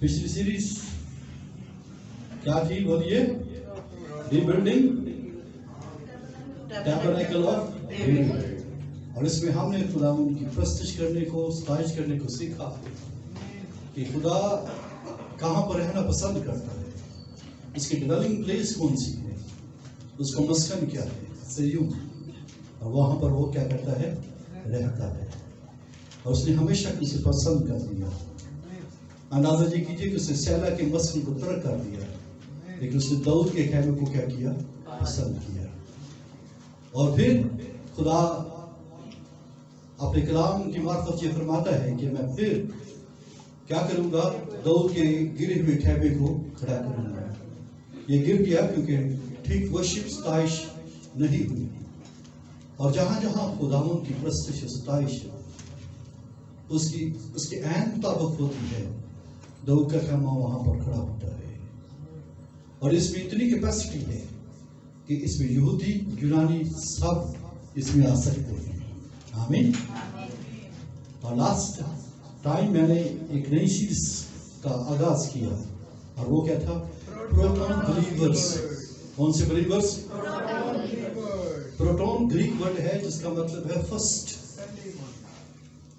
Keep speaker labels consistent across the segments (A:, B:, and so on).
A: पिछली सीरीज क्या थी बोलिए? Rebuilding tabernacle of David. और इसमें हमने खुदा की प्रस्तुत करने को, स्ताइश करने को सीखा कि खुदा कहाँ पर रहना पसंद करता है, इसकी डिवेलिंग प्लेस कौन सी है, उसको मस्कन क्या है, सयूम, और वहाँ पर वो क्या करता है, रहता है। और उसने हमेशा किसी पसंद कर दिया। अंदाजा जी कीजिए कि उसने सैला के मस्कन को तर्क कर दिया, लेकिन उसने दाऊद के खैमे को क्या किया, पसंद किया। और फिर खुदा अपने कलाम की मार्फत ये फरमाता है कि मैं फिर क्या करूंगा, दाऊद के गिरे हुए खैमे को खड़ा करूंगा। ये गिर गया क्योंकि ठीक वर्शिप स्ताइश नहीं हुई। और जहां जहां खुदावन की प्रस्तुत स्ताइश उसके ऐन मुताबिक होती है, दाऊद का खैमा वहां पर खड़ा होता है। और इसमें इतनी कैपेसिटी है कि इसमें यहूदी यूनानी सब इसमें आ सकते हैं। आमीन। और लास्ट टाइम मैंने एक नई सीरीज का आगाज किया, और वो क्या था? Proton believers. कौन से बिलीवर्स? प्रोटोन ग्रीक वर्ड है जिसका मतलब है फर्स्ट,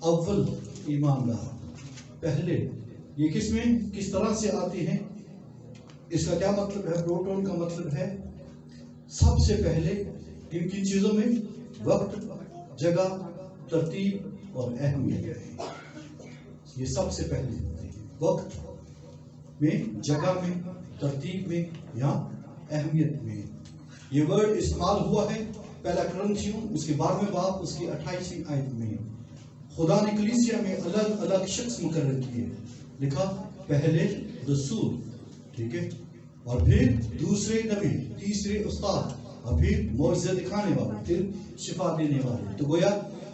A: अव्वल ईमानदार, पहले। ये किस तरह से आती है, इसका क्या मतलब है? प्रोटोन का मतलब है सबसे पहले। किन किन चीजों में? वक्त, जगह, तरतीब और अहमियत। ये सबसे पहले होते हैं, वक्त में, जगह में, तरतीब में या अहमियत में। ये वर्ड इस्तेमाल हुआ है पहला कुरिन्थियों उसके 12वें बाब उसकी 28वीं आयत में। खुदा ने कलीसिया में अलग अलग शख्स मुकर्रर किए। लिखा पहले रसूल, ठीक है, और फिर दूसरे नबी, तीसरे उस्ताद, और फिर मौजज़े दिखाने वाले, फिर शिफा देने वाले। तो गोया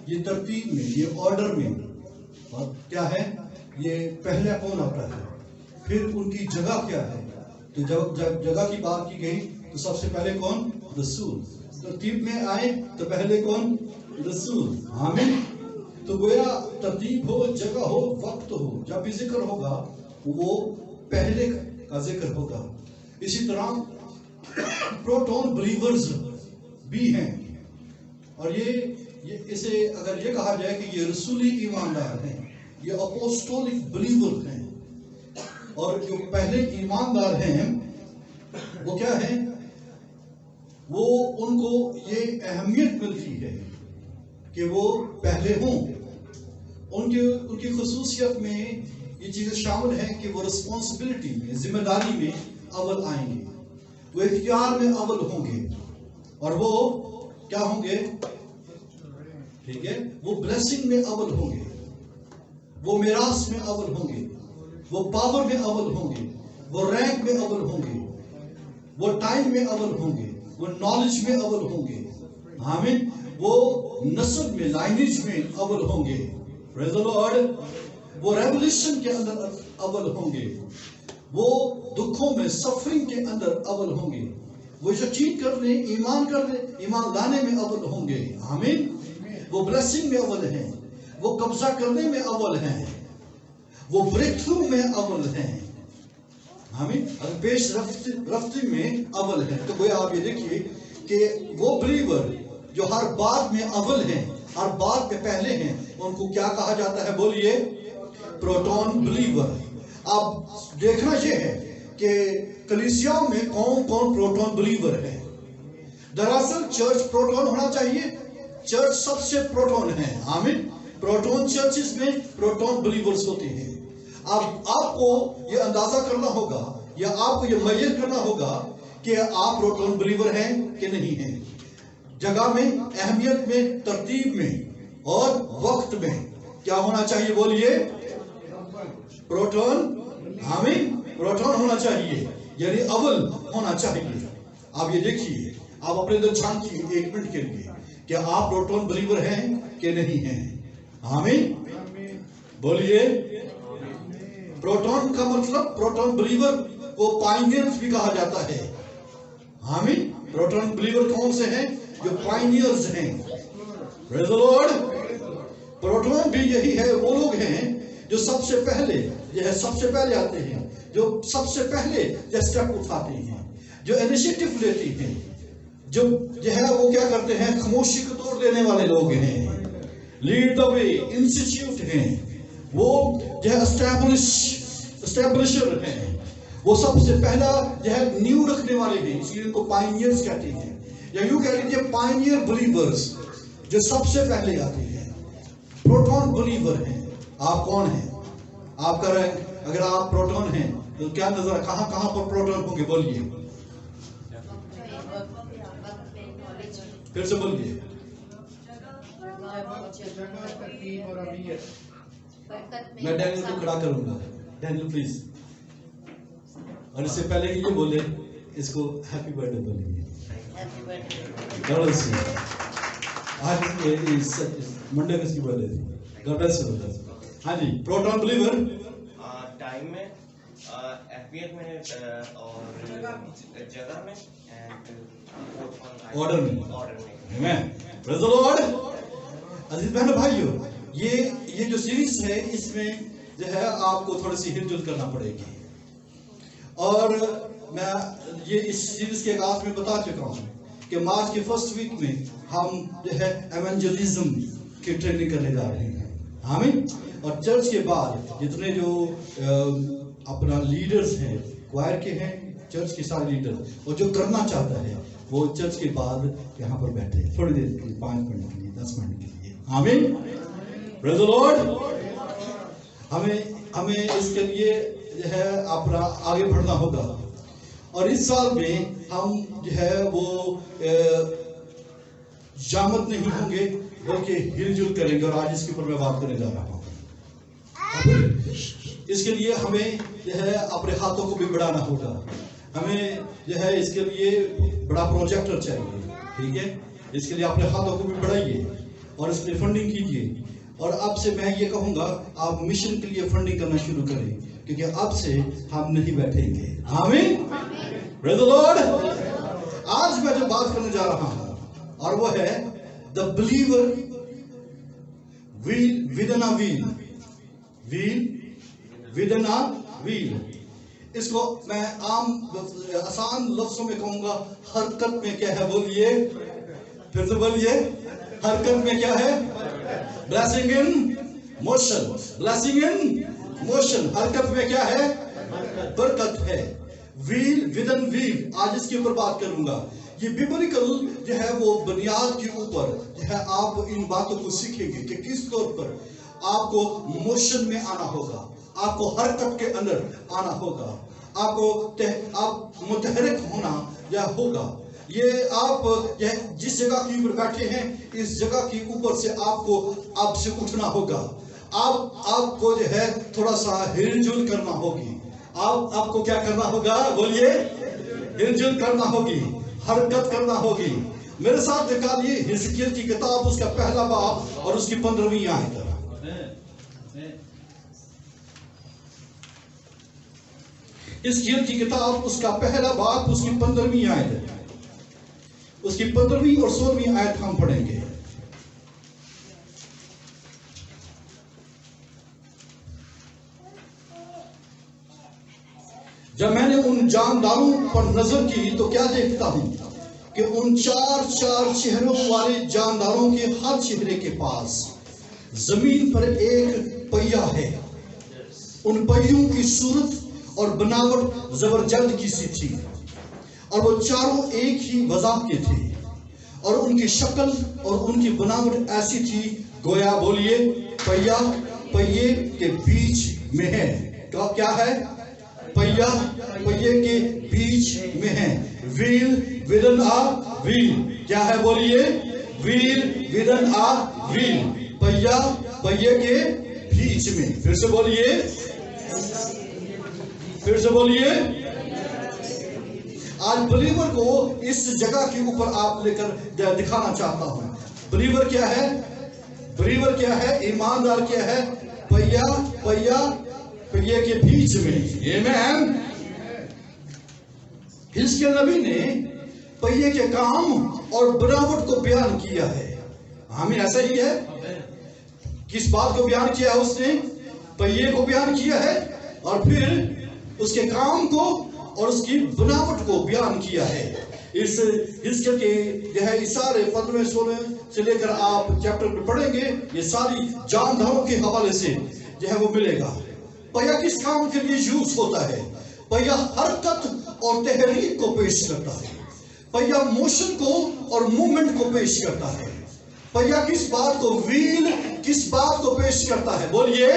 A: ये तरतीब में, ये ऑर्डर में। और क्या है ये? पहले कौन आता है, फिर उनकी जगह क्या है। तो जब जगह की बात की गई तो सबसे पहले कौन? रसूल। तरतीब में आए तो पहले कौन? रसूल। आमीन। तो गोया तरतीब हो, जगह हो, वक्त हो, जब भी जिक्र होगा वो पहले का जिक्र होगा। इसी तरह प्रोटोन बिलीवर्स भी हैं। और ये इसे अगर ये कहा जाए कि ये रसूली ईमानदार हैं, ये अपोस्टोलिक बिलीवर हैं। और जो पहले ईमानदार हैं वो क्या है? वो उनको ये अहमियत मिलती है कि वो पहले हों। उनकी खुसूसियत में ये चीजें शामिल हैं कि वो रिस्पॉन्सिबिलिटी में, जिम्मेदारी में अव्वल आएंगे, वो इख्तियार में अव्वल होंगे, और वो क्या होंगे? ठीक है, वो ब्लेसिंग में अव्वल होंगे, वो मिरास में अव्वल होंगे, वो पावर में अव्वल होंगे, वो रैंक में अव्वल होंगे, वो टाइम में अव्वल होंगे, वो नॉलेज में अव्वल होंगे। आमीन। वो नस्ल में, लाइनेज में अव्वल होंगे। Praise the Lord. वो रेवोल्यूशन के अंदर अव्वल होंगे, वो दुखों में, सफरिंग के अंदर अव्वल होंगे, वो यकीन करने, ईमान लाने में अव्वल होंगे। आमीन। वो ब्लेसिंग में अव्वल हैं, वो कब्जा करने में अव्वल हैं, वो ब्रेक थ्रू में अव्वल हैं। आमीन। और पेश रफ्ती में अव्वल हैं। तो गोया आप ये देखिए कि वो बिलीवर जो हर बात में अव्वल हैं, हर बात में पहले हैं, उनको क्या कहा जाता है? बोलिए, प्रोटोन बिलीवर। अब देखना यह है कि कलीसियाओं में कौन कौन प्रोटोन बिलीवर है। दरअसल चर्च प्रोटोन होना चाहिए, चर्च सबसे प्रोटोन है। आमीन। प्रोटोन चर्चेस में प्रोटोन बिलीवर्स होते हैं। अब आपको ये अंदाजा करना होगा या आपको ये मेजर करना होगा कि आप प्रोटोन बिलीवर हैं कि नहीं हैं। जगह में, अहमियत में, तरतीब में और वक्त में क्या होना चाहिए? बोलिए, प्रोटोन। आमीन। प्रोटोन होना चाहिए, यानी अव्वल होना चाहिए। आप ये देखिए, आप अपने अंदर झांकिए 1 मिनट के लिए कि आप प्रोटोन बिलीवर हैं कि नहीं हैं। आमीन। बोलिए। प्रोटोन का मतलब, प्रोटोन बिलीवर को पायनियर्स भी कहा जाता है। आमीन। प्रोटोन बिलीवर कौन से हैं? जो पायनियर्स हैं। Praise the Lord. प्रोटोन भी यही है, वो लोग हैं जो सबसे पहले جو ہے سب سے پہلے آتے ہیں، جو سب سے پہلے جو سٹیپ اٹھاتے ہیں، جو انیشیٹو لیتے ہیں، جو ہے وہ کیا کرتے ہیں، خاموشی کو توڑ دینے والے لوگ ہیں، لیڈ دا وے انسٹیٹیوٹ ہیں، وہ جو ہے اسٹیبلشر ہیں، وہ سب سے پہلا جو ہے نیو رکھنے والے ہیں، اس لیے ان کو پائنیئرز کہتے ہیں، یا یوں کہہ لیجیے پائنیئر بلیورز، جو سب سے پہلے آتے ہیں، پروٹون بلیور ہیں۔ آپ کون ہیں؟ آپ کا رینک، اگر آپ پروٹون ہیں تو کیا نظر ہے کہاں کہاں پر پروٹون ہوں گے؟ بولیے، پھر سے بولیے۔ میں ڈینیل کو کھڑا کروں گا، ڈینیل پلیز، اور اس سے پہلے کہ یہ بولے اس کو ہیپی برتھ ڈے بولیں گے۔ آج منڈے میں اس کی برتھ ڈے تھی۔ God bless you. ہاں جی، پروٹون بلیور
B: ٹائم میں، ایفیت میں، اور جگہ میں،
A: آرڈر میں۔ پریز دی لارڈ۔ عزیز بہنوں بھائیو، یہ جو سیریز ہے اس میں جو ہے آپ کو تھوڑی سی ہل جل کرنا پڑے گی، اور میں یہ اس سیریز کے آغاز میں بتا چکا ہوں کہ مارچ کے فرسٹ ویک میں ہم جو ہے ایونجلزم کی ٹریننگ کرنے جا رہے ہیں، آمین۔ اور چرچ کے بعد جتنے جو اپنا لیڈرز ہیں، کوائر کے ہیں، چرچ کے سارے لیڈر، اور جو کرنا چاہتا ہے وہ چرچ کے بعد یہاں پر بیٹھے تھوڑی دیر کے لیے، 5 منٹ کے لیے، 10 منٹ کے لیے، آمین۔ پریز دی لارڈ۔ ہمیں اس کے لیے جو ہے اپنا آگے بڑھنا ہوگا، اور اس سال میں ہم جو ہے وہ جامد نہیں ہوں گے بلکہ ہل جل کریں گے، اور آج اس کے اوپر میں بات کرنے جا رہا ہوں۔ اس کے لیے ہمیں جو ہے اپنے ہاتھوں کو بھی بڑھانا ہوگا، ہمیں جو ہے اس کے لیے بڑا پروجیکٹر چاہیے، ٹھیک ہے؟ اس کے لیے اپنے ہاتھوں کو بھی بڑھائیے اور اس کے لیے فنڈنگ کیجیے، اور اب سے میں یہ کہوں گا آپ مشن کے لیے فنڈنگ کرنا شروع کریں، کیونکہ اب سے ہم نہیں بیٹھیں گے، آمین۔ پریز دی لارڈ۔ آج میں جو بات کرنے جا رہا ہوں اور وہ ہے the believer within a wheel اس کو میں آسان لفظوں میں کہوں گا، حرکت میں کیا ہے؟ بولیے، پھر سے بولیے، حرکت میں کیا ہے؟ blessing in motion، حرکت میں کیا ہے؟ برکت ہے۔ wheel within wheel، آج اس کے اوپر بات کروں گا۔ یہ بیبلیکل جو ہے وہ بنیاد کے اوپر جو ہے آپ ان باتوں کو سیکھیں گے کہ کس طور پر آپ کو موشن میں آنا ہوگا، آپ کو حرکت کے اندر آنا ہوگا، آپ متحرک ہونا یا ہوگا۔ یہ آپ جس جگہ کے اوپر بیٹھے ہیں، اس جگہ کے اوپر سے آپ سے اٹھنا ہوگا، آپ کو جو ہے تھوڑا سا ہل جل کرنا ہوگی، آپ کو کیا کرنا ہوگا؟ بولیے، ہل جل کرنا ہوگی، حرکت کرنا ہوگی۔ میرے ساتھ نکالیے حزقیل کی کتاب، اس کا پہلا باب اور اس کی 15ویں آیت۔ حزقیل کی کتاب، اس کا پہلا باب، اس کی 15ویں آیت، اس کی 15ویں اور 16ویں آیت ہم پڑھیں گے۔ جب میں نے ان جانداروں پر نظر کی تو کیا دیکھتا ہوں کہ ان 4 چہروں والے جانداروں کے ہر چہرے کے پاس زمین پر ایک پہیا ہے۔ ان پہیوں کی صورت اور بناوٹ زبرجد کی سی تھی، اور وہ چاروں ایک ہی وضاحت کے تھے، اور ان کی شکل اور ان کی بناوٹ ایسی تھی گویا، بولیے، پہیے کے بیچ میں ہے۔ کیا ہے؟ پہیے کے بیچ میں ہے۔ wheel within a wheel، کیا ہے؟ بولیے، wheel within a wheel، پہیے کے بیچ میں۔ پھر سے بولیے۔ آج بلیور کو اس جگہ کے اوپر آپ لے کر دکھانا چاہتا ہوں۔ بلیور کیا ہے؟ ایماندار کیا ہے؟ پہیے کے بیچ میں۔ آمین۔ حزقیل نبی نے پہیے کے کام اور بناوٹ کو بیان کیا ہے، آمین، ایسا ہی ہے۔ کس بات کو بیان کیا ہے اس نے؟ پہیے کو بیان کیا ہے اور پھر اس کے کام کو اور اس کی بناوٹ کو بیان کیا ہے. اس حزقیل کے جو ہے سارے 15-16 سے لے کر آپ چیپٹر پہ پڑھیں گے، یہ ساری جانداروں کے حوالے سے جو ہے وہ ملے گا. پہیا کس کام کے لیے یوز ہوتا ہے؟ پہیا حرکت اور تحریک کو پیش کرتا ہے. پہیا موشن کو اور موومنٹ کو پیش کرتا ہے. پہیا کس بات کو، ویل کس بات کو پیش کرتا ہے؟ بولیے،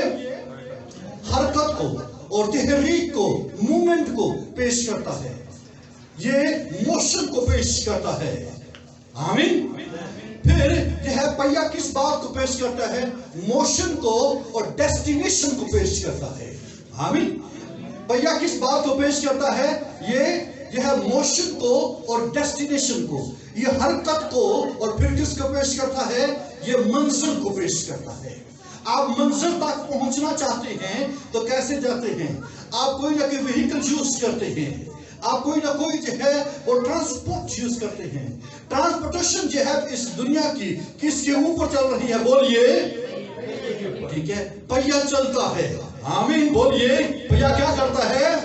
A: حرکت کو اور تحریک کو، موومنٹ کو پیش کرتا ہے. یہ موشن کو پیش کرتا ہے. آمین. پھر یہ ہے پہیا کس بات کو پیش کرتا ہے؟ موشن کو اور ڈیسٹینیشن کو پیش کرتا ہے. آمین. پہیا کس بات کو پیش کرتا ہے؟ یہ ہے موشن کو اور ڈیسٹینیشن کو، یہ حرکت کو، اور پھر کس کو پیش کرتا ہے؟ یہ منزل کو پیش کرتا ہے. آپ منزل تک پہنچنا چاہتے ہیں تو کیسے جاتے ہیں؟ آپ کوئی نہ کوئی وہیکل یوز کرتے ہیں، آپ کوئی نہ کوئی جو ہے وہ ٹرانسپورٹ یوز کرتے ہیں. ٹرانسپورٹیشن جو ہے اس دنیا کی کس کے اوپر چل رہی ہے؟ بولیے. ٹھیک ہے، پہیا چلتا ہے. آمین. بولیے، پہیا کیا کرتا ہے؟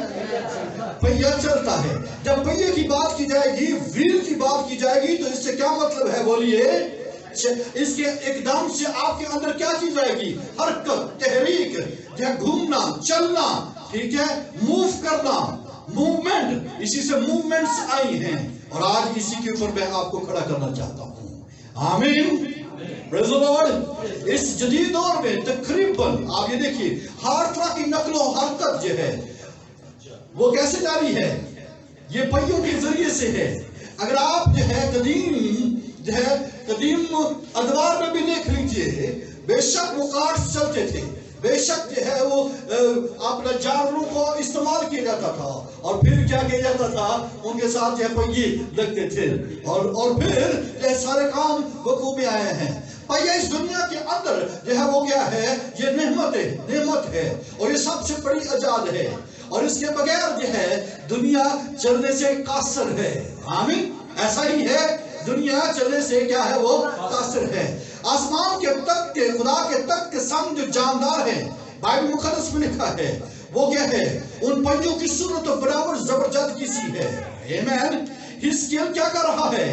A: پہیا چلتا ہے. جب پہیے کی بات کی جائے گی، ویل کی بات کی جائے گی، تو اس سے کیا مطلب ہے؟ بولیے. اس کے اقدام سے آپ کے اندر کیا کی جائے گی؟ حرکت، تحریک، گھومنا، چلنا. ٹھیک ہے، موو کرنا، موومنٹ. اسی سے موومنٹس آئی ہیں، اور آج اسی کے اوپر میں آپ کو کھڑا کرنا چاہتا ہوں. آمین. پریز دی لارڈ. اس جدید دور میں تقریباً آپ یہ دیکھیے ہر طرح کی نقل و حرکت جو ہے وہ کیسے جاری ہے؟ یہ پہیوں کے ذریعے سے ہے. اگر آپ جو ہے قدیم ادوار میں بھی دیکھ لیجئے، بے شک وہ کارٹ چلتے تھے، بے شک جو ہے وہ اپنا جانوروں کو استعمال کیا جاتا تھا، اور پھر کیا کیا جاتا تھا؟ ان کے ساتھ جو پہیے لگتے تھے، اور پھر یہ سارے کام وقوع میں آئے ہیں. پہیا اس دنیا کے اندر جو ہے وہ کیا ہے؟ یہ نعمت ہے، اور یہ سب سے بڑی ایجاد ہے، اور اس کے بغیر جو ہے دنیا چلنے سے قاصر ہے. آمین. ایسا ہی ہے، دنیا چلنے سے کیا ہے؟ وہ قاصر ہے. آسمان کے تخت کے، خدا کے تخت کے سامنے جو جاندار ہیں، بائبل مقدس میں لکھا ہے، وہ کیا ہے؟ ان پہیوں کی صورت و بناوٹ زبرجد کی سی ہے. آمین. حزقیل کیا کر رہا ہے؟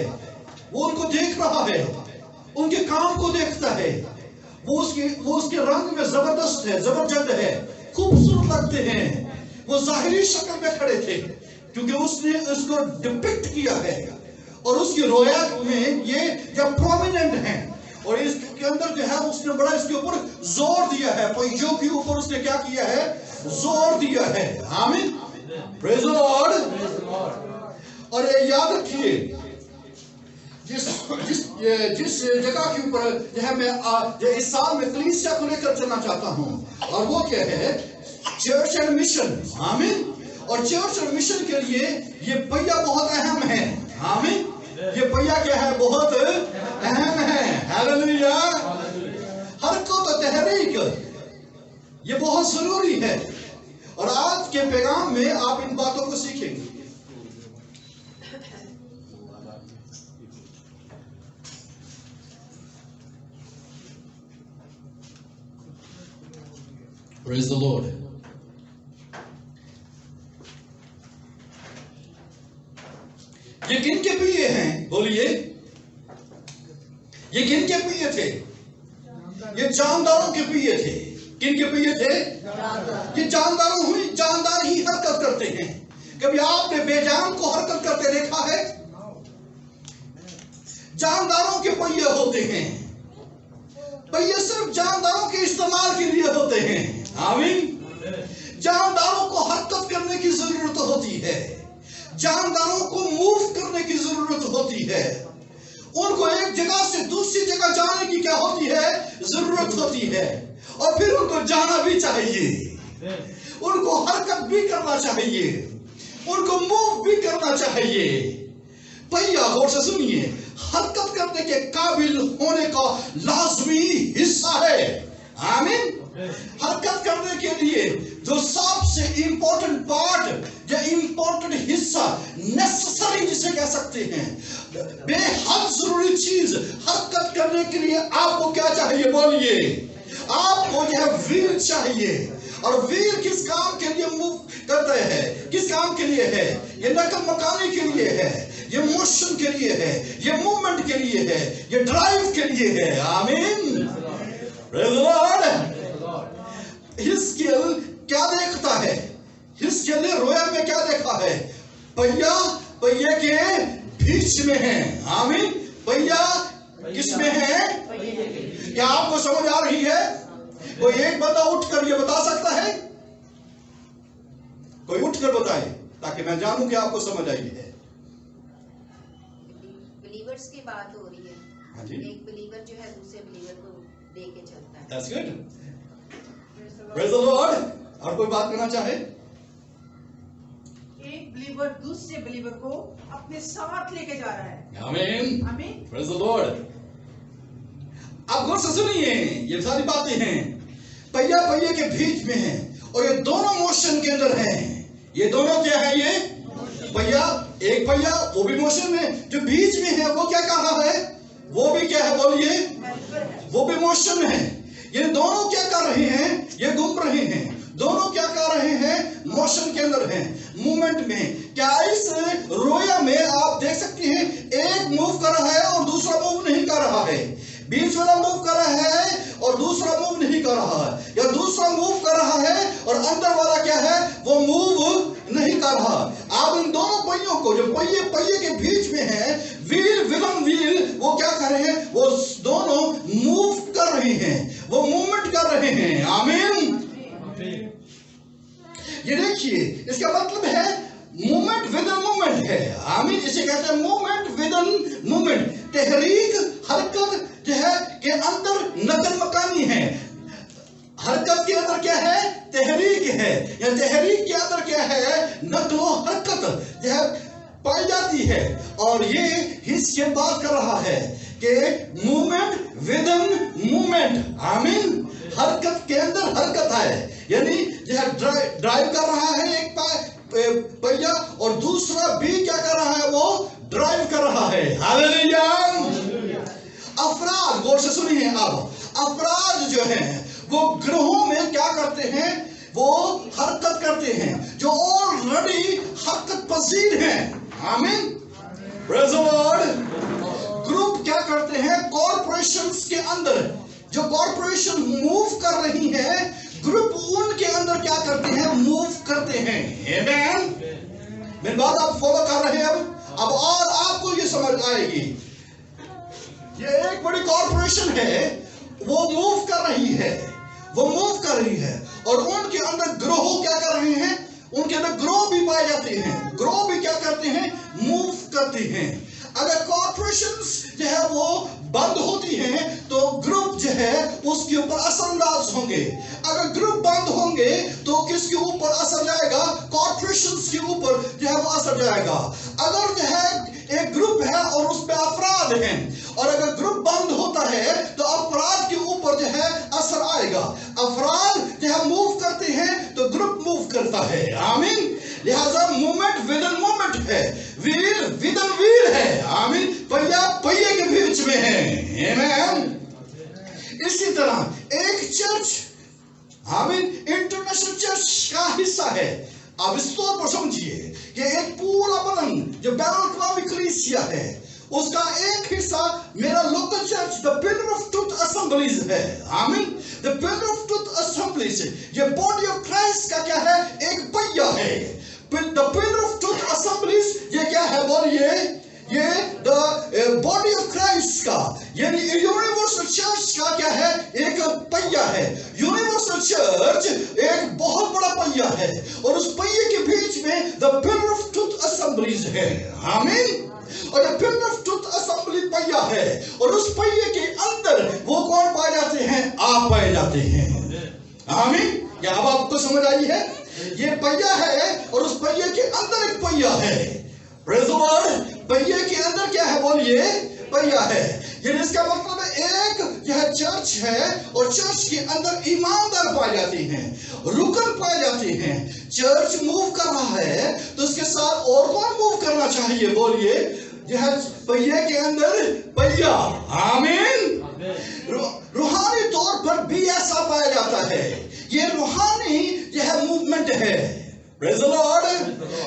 A: وہ ان کو دیکھ رہا ہے، ان کے کام کو دیکھتا ہے. وہ اس کے رنگ میں زبردست ہے، زبرجد ہے، خوبصورت لگتے ہیں. وہ ظاہری شکل میں کھڑے تھے کیونکہ اس نے اس کو ڈپکٹ کیا ہے، اور اس کی روایت میں یہ جب پرومیننٹ ہیں، اور اس کے اندر جو ہے اس نے بڑا اس کے اوپر زور دیا ہے. پہیوں کے اوپر اس نے کیا کیا ہے؟ زور دیا ہے. آمین. پریز دی لارڈ. اور یہ یاد رکھیے، جس جگہ کے اوپر جو ہے میں اس سال میں کلیسیا کو لے کر چلنا چاہتا ہوں، اور وہ کیا ہے؟ Church and mission. آمین. اور چرچ اور مشن کے لیے یہ پہیا بہت اہم ہے. آمین. یہ پہیا کیا ہے؟ بہت اہم ہے. ہیلیلویا. حرکت و تحریک یہ بہت ضروری ہے، اور آج کے پیغام میں آپ ان باتوں کو سیکھیں گے. Praise the Lord. یہ کن کے پہیے ہیں؟ بولیے. یہ کن کے پہیے تھے؟ یہ جانداروں کے پہیے تھے. کن کے پہیے تھے؟ یہ جاندار ہی حرکت کرتے ہیں. کبھی آپ نے بے جان کو حرکت کرتے دیکھا ہے؟ جانداروں کے پہیے ہوتے ہیں. پہیے صرف جانداروں کے استعمال کے لیے ہوتے ہیں. آمین. جانداروں کو حرکت کرنے کی ضرورت ہوتی ہے، جانداروں کو موو کرنے کی ضرورت ہوتی ہے، ان کو ایک جگہ سے دوسری جگہ جانے کی کیا ہوتی ہے؟ ضرورت ہوتی ہے. اور پھر ان کو جانا بھی چاہیے، ان کو حرکت بھی کرنا چاہیے، ان کو موو بھی کرنا چاہیے. پہیا غور سے سنیے، حرکت کرنے کے قابل ہونے کا لازمی حصہ ہے. آمین. حرکت کرنے کے لیے جو سب سے امپورٹنٹ پارٹ یا امپورٹنٹ حصہ، نیسسری جسے کہہ سکتے ہیں، بے حد ضروری چیز حرکت کرنے کے لیے آپ کو کیا چاہیے؟ بولیے. آپ کو جو ہے ویل چاہیے، اور ویل کس کام کے لیے موو کرتا ہے؟ کس کام کے لیے ہے؟ یہ نقل مکانی کے لیے ہے، یہ موشن کے لیے ہے، یہ موومنٹ کے لیے ہے، یہ ڈرائیو کے لیے ہے. آمین. Praise the Lord. حزقیل کیا دیکھتا ہے؟ حزقیل نے رویا میں کیا دیکھا ہے؟ پہیہ کے بیچ میں ہے. آمین. پہیہ کس میں ہے؟ کیا آپ کو سمجھ آ رہی ہے؟ کوئی ایک بندہ اٹھ کر یہ بتا سکتا ہے؟ کوئی اٹھ کر بتائے تاکہ میں جانوں کہ آپ کو سمجھ آئی ہے.
C: بلیورز کی بات ہو رہی ہے.
A: ہاں جی.
C: ایک بلیور جو ہے دوسرے بلیور کو دے کے چلتا ہے.
A: That's good. Praise the Lord. اور کوئی بات کرنا چاہے؟
D: ایک بلیور دوسرے بلیور کو اپنے ساتھ لے کے جا رہا ہے.
A: آمین.
D: آمین.
A: Praise the Lord. آپ غور سے سنیے، یہ ساری باتیں ہیں پہیہ کے بیچ میں ہیں اور یہ دونوں موشن کے اندر ہیں. یہ دونوں کیا ہے؟ یہ پہیہ، ایک پہیہ وہ بھی موشن میں، جو بیچ میں ہے وہ کیا کر رہا ہے؟ وہ بھی کیا ہے؟ بولیے. وہ بھی موشن میں ہے. یہ دونوں کیا کر رہے ہیں؟ یہ گھوم رہے ہیں. دونوں کیا کر رہے ہیں؟ موشن کے اندر ہیں، موومنٹ میں. کیا اس رویا میں آپ دیکھ سکتے ہیں ایک موو کر رہا ہے اور دوسرا موو نہیں کر رہا ہے؟ بیچ والا موو کر رہا ہے اور دوسرا موو نہیں کر رہا ہے، یا دوسرا موو کر رہا ہے اور اندر والا کیا ہے؟ وہ موو نہیں کر رہا. آپ ان دونوں پہیوں کو جو پہیے کے بیچ میں ہے، ویل وہ کیا کر رہے ہیں؟ وہ دونوں موو کر رہے ہیں، وہ موومنٹ کر رہے ہیں. آمین. یہ دیکھیے، اس کا مطلب ہے موومنٹ ود ان موومنٹ ہے. آمین. اسے کہتے ہیں موومنٹ ود ان موومنٹ. تحریک، حرکت جو ہے کے اندر نقل مکانی ہے. حرکت کے اندر کیا ہے؟ تحریک ہے. یا تحریک کے اندر کیا ہے؟ نقل و حرکت جو ہے پائی جاتی ہے. اور یہ حزقیل بات کر رہا ہے کہ موومنٹ ود ان موومنٹ. آمین. حرکت کے اندر حرکت ہے، یعنی جو ہے ڈرائیو کر رہا ہے ایک پہیہ اور دوسرا بھی کیا کر رہا ہے؟ وہ ڈرائیو کر رہا ہے. ہاللیلویا. افراد غور سے سنیے. اب افراد جو ہیں وہ گروہوں میں کیا کرتے ہیں؟ وہ حرکت کرتے ہیں جو آلریڈی حرکت پذیر ہیں. آمین. پریز دی لارڈ. گروپ کیا کرتے ہیں؟ کارپوریشنز کے اندر جو کارپوریشن موو کر رہی ہے، گروپ ان کے اندر کیا کرتے ہیں؟ موو کرتے ہیں. آمین. میری بات آپ فالو کر رہے ہیں؟ اب اور آپ کو یہ سمجھ آئے گی. یہ ایک بڑی کارپوریشن ہے، وہ موو کر رہی ہے، وہ موو کر رہی ہے اور ان کے اندر گروہ کیا کر رہے ہیں؟ ان کے اندر گروہ بھی پائے جاتے ہیں. گروہ بھی کیا کرتے ہیں؟ موو کرتے ہیں. اگر کارپوریشنز جو ہے وہ بند ہوتی ہیں تو گروپ جو ہے اس کے اوپر اثر انداز ہوں گے. اگر گروپ بند ہوں گے تو کس کے اوپر اثر جائے گا؟ کارپوریشنز کے اوپر جو ہے وہ اثر جائے گا. اگر جو ہے ایک گروپ ہے اور اس پہ افراد ہیں اور اگر گروپ بند ہوتا ہے تو افراد کے اوپر جو ہے اثر آئے گا. افراد جو ہے موو کرتے ہیں تو گروپ موو کرتا ہے. آمین. لہذا موومنٹ ود ان موومنٹ ہے، ویل ود ان ویل ہے. آمین. پہیے کے بیچ میں ہے. آمین. اسی طرح ایک چرچ، آمین، انٹرنیشنل چرچ کا حصہ ہے. آپ اس طور پر سمجھیے کہ ایک پورا بدن جو بین الاقوامی کلیسیا ہے، اس کا ایک حصہ میرا local church the pillar of truth assemblies ہے. آمین. دا پلر آف ٹروتھ اسمبلیز یہ باڈی آف کرائسٹ کا کیا ہے؟ ایک پہیہ ہے. دا پلر آف ٹروتھ اسمبلیز یہ کیا ہے؟ بولیے. یہ دا باڈی آف کرائسٹ کا یعنی یونیورسل چرچ کا کیا ہے؟ ایک پہیہ ہے. یونیورسل چرچ ایک بہت بڑا پہیہ ہے اور اس پہیے کے بیچ میں دا پلر آف ٹروتھ اسمبلیز ہے. آمین. اور یہ پلر آف ٹروتھ اسمبلی پہیہ ہے اور اس پہیے کے اندر وہ کون پائے جاتے ہیں؟ آپ پائے جاتے ہیں. آمین. کیا اب آپ کو سمجھ آئی ہے؟ یہ پہیہ ہے اور اس پہیے کے اندر ایک پہیہ ہے. پریز دی لارڈ. پہیے کے اندر کیا ہے؟ بولیے. پہیہ ہے. یعنی اس کا مطلب ہے ایک یہ چرچ ہے اور چرچ کے اندر ایماندار پائے جاتے ہیں، رکن پائے جاتے ہیں. چرچ موو کر رہا ہے تو اس کے ساتھ اور کون موو کرنا چاہیے؟ بولیے. یہ پہیے کے اندر پہیہ. آمین. روحانی طور پر بھی ایسا پایا جاتا ہے. یہ روحانی Praise the Lord.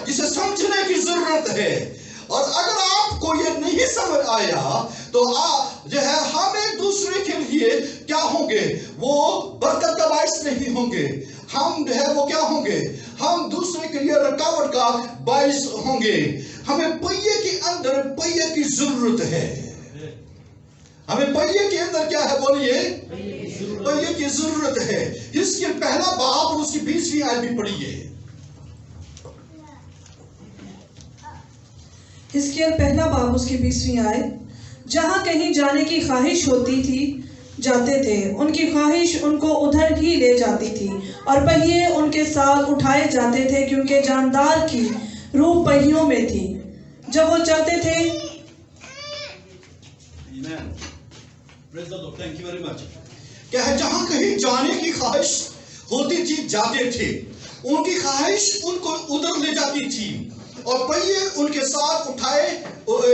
A: इसे समझने की जरूरत है, और अगर आपको ये नहीं समझ आया तो जो है हम एक दूसरे के लिए क्या होंगे, वो बरकत का बायस नहीं होंगे, हम जो है वो क्या होंगे, हम दूसरे के लिए रुकावट का बायस होंगे। हमें पहिए के अंदर पहिए की जरूरत है, हमें पहिए के अंदर क्या है बोलिए, पहिए की जरूरत है। इसके पहला बाब और उसकी 20वीं आयत भी पढ़िए।
E: हिजकिय्याह पहला बाब उसकी 20वीं आयत। जहाँ कहीं जाने की ख्वाहिश होती थी जाते थे, उनकी ख्वाहिश उनको उधर ही ले जाती थी, और पहिए उनके साथ उठाए जाते थे, क्योंकि जानदार की रूह पहियों में थी। जब वो चलते थे,
A: थैंक यू वेरी मच। क्या है, जहाँ कहीं जाने की ख्वाहिश होती थी जाते थे, उनकी ख्वाहिश उनको उधर ले जाती थी, और पहिए उनके साथ उठाए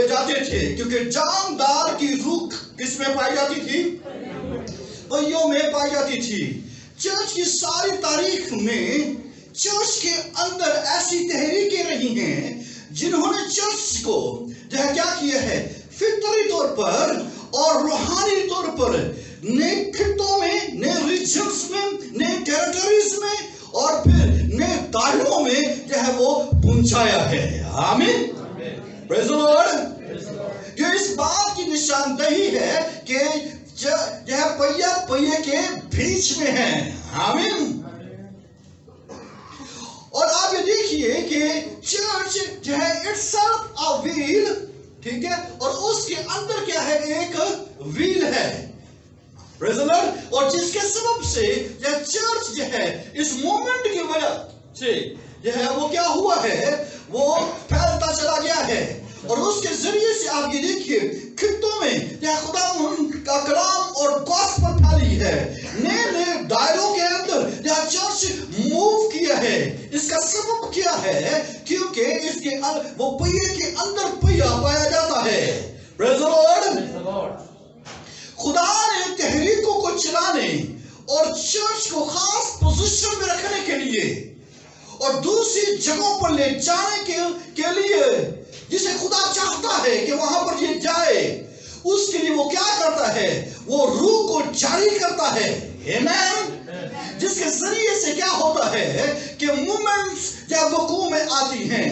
A: जाते थे, क्योंकि जानदार की रूह किसमें पाई जाती थी, पहियों में पाई जाती थी। चर्च की सारी तारीख में चर्च के अंदर ऐसी तहरीकें रही हैं जिन्होंने चर्च को जो है क्या किया है, फितरी तौर पर और रूहानी तौर पर नए खित्तों में, नए रीजन्स में, नए टेरिटरीज में और फिर नए दायरों में जो है वो पहुंचाया है। आमीन, प्रेज़ द लॉर्ड। ये इस बात की निशानदेही है कि जो है पहिया पहिए के बीच में है। आमीन। और आप ये देखिए कि चर्च जो है इटसेल्फ अ व्हील, ठीक है, और उसके अंदर क्या है, एक व्हील है, प्रेज़ द लॉर्ड। और जिसके सबब से यह चर्च जो है इस मोमेंट की वजह से जो है वो क्या हुआ है, वो फैलता चला गया है, और उसके जरिए से आप ये देखिए खित्तों में यह खुदा का कलाम और गॉस्पेल फैली है, नए नए दायरों के अंदर यह चर्च मूव किया है। इसका सबब क्या है, क्योंकि इसके वो पहिए के अंदर पहिया पाया जाता है। Praise the Lord. खुदा ने तहरीकों को चलाने और चर्च को खास पोजीशन में रखने के लिए और दूसरी जगहों पर ले जाने के लिए जिसे खुदा चाहता है कि वहां पर ये जाए, उसके लिए वो क्या करता है, वो रूह को जारी करता है। आमीन। जिसके जरिए से क्या होता है कि मूवमेंट्स जब वकूअ में आती हैं।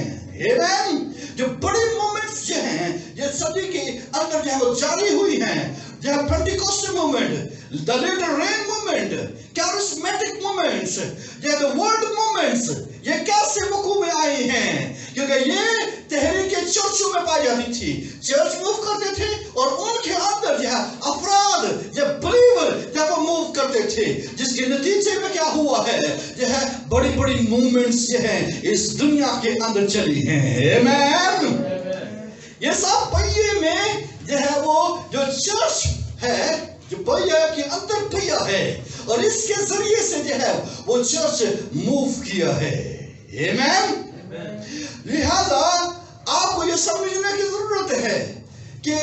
A: आमीन। जो बड़ी मूवमेंट्स जो हैं ये सदी के अंदर जो है वो जारी हुई हैं, जो है Pentecostal movement, the latter rain movement, charismatic movements, the world movements, ये कैसे वकूअ में आई हैं, क्योंकि ये तहरीकें चर्चों में पाई जाती थी। चर्च मूव करते थे और उनके अंदर जो है अफराद जब बिलीवर जब वो मूव करते थे, जिसके नतीजे में क्या हुआ है, जो है बड़ी बड़ी मूवमेंट्स जो हैं इस दुनिया के अंदर चली हैं। आमीन। ये सब पहिए में जो है वो जो चर्च है, जो पहिया के अंदर पहिया है, और इसके जरिए से जो है वो चर्च मूव किया है। आमीन। लिहाजा आपको ये समझने की जरूरत है कि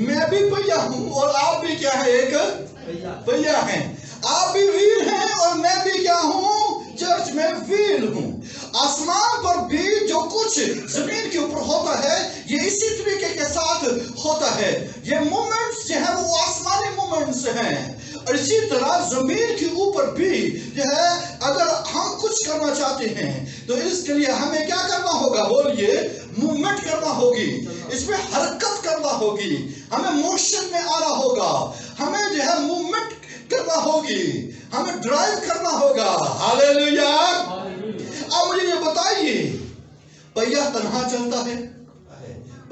A: मैं भी पहिया हूं और आप भी क्या है, एक पहिया हैं। आप भी वीर हैं और मैं भी क्या हूं, चर्च में वीर हूं। आसमान पर भी जो कुछ जमीन के ऊपर होता है ये इसी तरीके के साथ होता है। ये मूवमेंट्स जो है वो आसमानी मूवमेंट्स हैं, और इसी तरह जमीन के ऊपर भी जो है अगर हम कुछ करना चाहते हैं तो इसके लिए हमें क्या करना होगा, बोलिए, मूवमेंट करना होगी, इसमें हरकत करना होगी, हमें मोशन में आना होगा, हमें जो है मूवमेंट करना होगी, हमें ड्राइव करना होगा। हालेलुया। अब मुझे ये बताइए, पहिया तन्हा चलता है,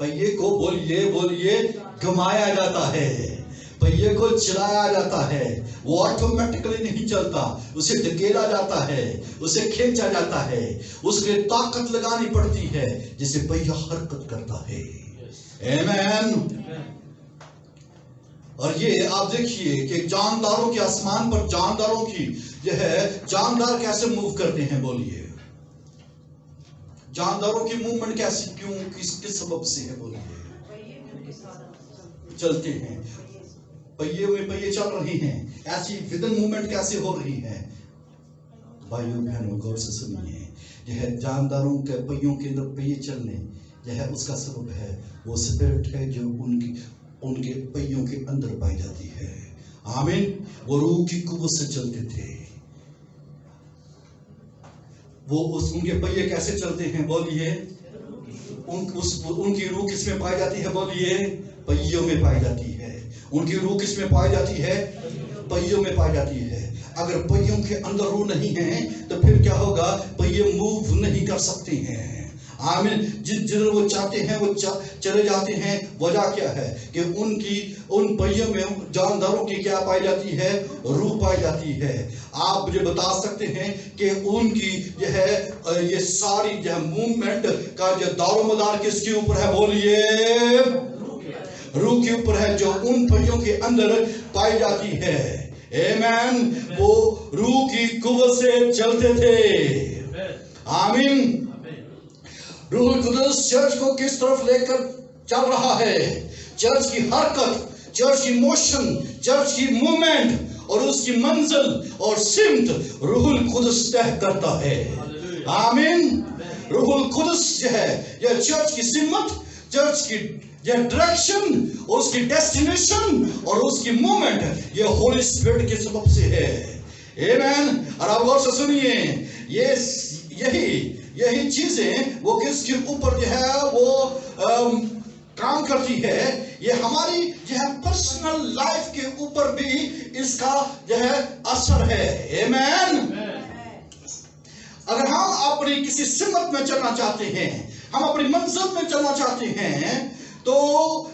A: पहिए को बोलिए घुमाया जाता है, पहिए को चलाया जाता है, वो ऑटोमेटिकली नहीं चलता, उसे धकेला जाता है, उसे खींचा जाता है, उसके लिए ताकत लगानी पड़ती है जिससे पहिया हरकत करता है। आमीन। और ये आप देखिए कि जानदारों के आसमान पर जानदारों की जो है जानदार कैसे मूव करते हैं, बोलिए, जानदारों की मूवमेंट कैसे, क्यों, किस सबब से है, बोलिए, चलते हैं, पहिए में पहिए चल रही हैं, ऐसी विदन मूवमेंट कैसे हो रही है। भाइयों बहनों गौर से सुनिए जो है जानदारों के पहियों के अंदर पहिए चलने जो है उसका सबब है वो स्पिरिट है जो उनके पहियों के अंदर पाई जाती है। आमीन। वो रूह की कुव्वत से चलते थे। वो उनके पहिए कैसे चलते हैं बोलिए? उनकी रूह किस में पाई जाती है बोलिए? पहियों में पाई जाती है। उनकी रूह किस में पाई जाती है? पहियों में पाई जाती है। अगर पहियों के अंदर रूह नहीं है तो फिर क्या होगा? पहिए मूव नहीं कर सकते हैं। आमीन। जिधर वो चाहते हैं वो चले जाते हैं। वजह क्या है कि उन पहियों में जानदारों की क्या पाई जाती है? रूह पाई जाती है। आप मुझे बता सकते हैं कि उनकी जो है ये सारी जो है मूवमेंट का जो दारोमदार किसके ऊपर है बोलिए? रूह के ऊपर है जो उन पहियों के अंदर पाई जाती है। आमीन। वो रूह की कुव्वत से चलते थे। आमीन। रूह कुदस चर्च को किस तरफ लेकर चल रहा है? चर्च की हरकत, चर्च की मोशन, चर्च की मूवमेंट और उसकी मंजिल और सिमत रूहुल कुदस तय करता है। आमीन। रूहुल कुदस जो है यह चर्च की सिमत, चर्च की डायरेक्शन, उसकी डेस्टिनेशन और उसकी मूवमेंट ये होली स्पिरिट के सबब से है। आमीन। और आप गौर से सुनिए, यही चीजें वो किसके ऊपर जो है वो काम करती है? ये हमारी जो है पर्सनल लाइफ के ऊपर भी इसका जो है असर है। आमीन। अगर हम अपनी किसी सिमत में चलना चाहते हैं, हम अपनी मंजिल में चलना चाहते हैं, तो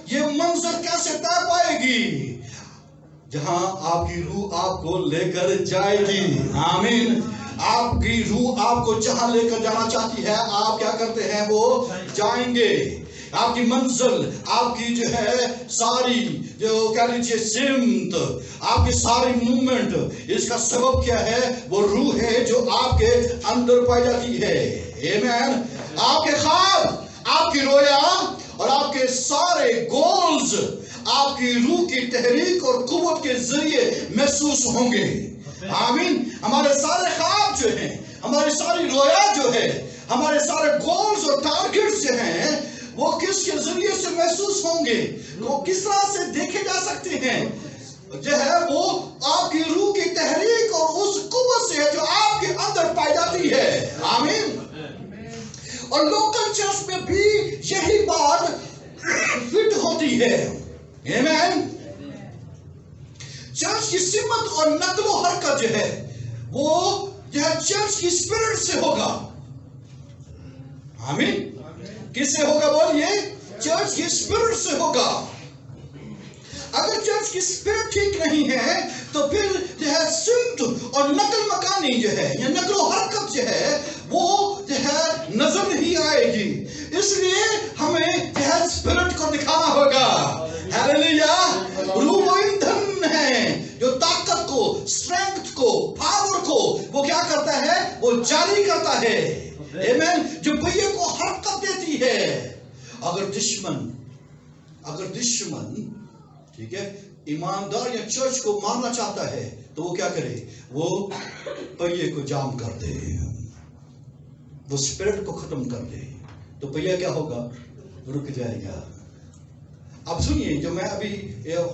A: ये मंजिल कैसे तय पाएगी? जहां आपकी रूह आपको लेकर जाएगी। आमीन। आपकी रूह आपको जहां लेकर जाना चाहती है, आप क्या करते हैं? वो जाएंगे। आपकी मंजिल, आपकी जो है सारी जो कह लीजिए सिमत, आपकी सारी मूवमेंट, इसका सबब क्या है? वो रूह है जो आपके अंदर पाई जाती है। आमीन। आपके ख्वाब, आपकी रोया और आपके सारे गोल्स आपकी रूह की तहरीक और कुव्वत के जरिए महसूस होंगे। आमीन। हमारे सारे ख्वाब जो हैं, हमारी सारी रोया जो है, हमारे सारे गोल्स और टारगेट्स जो हैं, वो किसके जरिए से महसूस होंगे? वो किस तरह से देखे जा सकते हैं? जो है वो आपकी रूह की तहरीक और उस कुव्वत से है जो आपके अंदर पाई जाती है। आमीन। और लोकल चर्च में भी यही बात फिट होती है। आमीन। चर्च की सिमत और नकलो हरकत जो है वो जो है चर्च की स्पिरिट से होगा। आमीन। किससे होगा बोलिए? चर्च की स्पिरिट से होगा। अगर चर्च की स्पिरिट ठीक नहीं है तो फिर जो है सिमत और नकल मकानी जो है या नकलो हरकत जो है वो जो है नजर नहीं आएगी। इसलिए हमें जो है स्पिरिट को दिखाना होगा। हालेलुया। रूह वो ईंधन है जो ताकत को, स्ट्रेंथ को, पावर को वो क्या करता है? वो जारी करता है। आमीन। जो पहिए को हरकत देती है। अगर दुश्मन ठीक है ईमानदार या चर्च को मारना चाहता है तो वो क्या करे? वो पहिए को जाम कर दे, वो स्पिरिट को खत्म कर दे, तो पहिया क्या होगा? रुक जाएगा। अब सुनिए, जो मैं अभी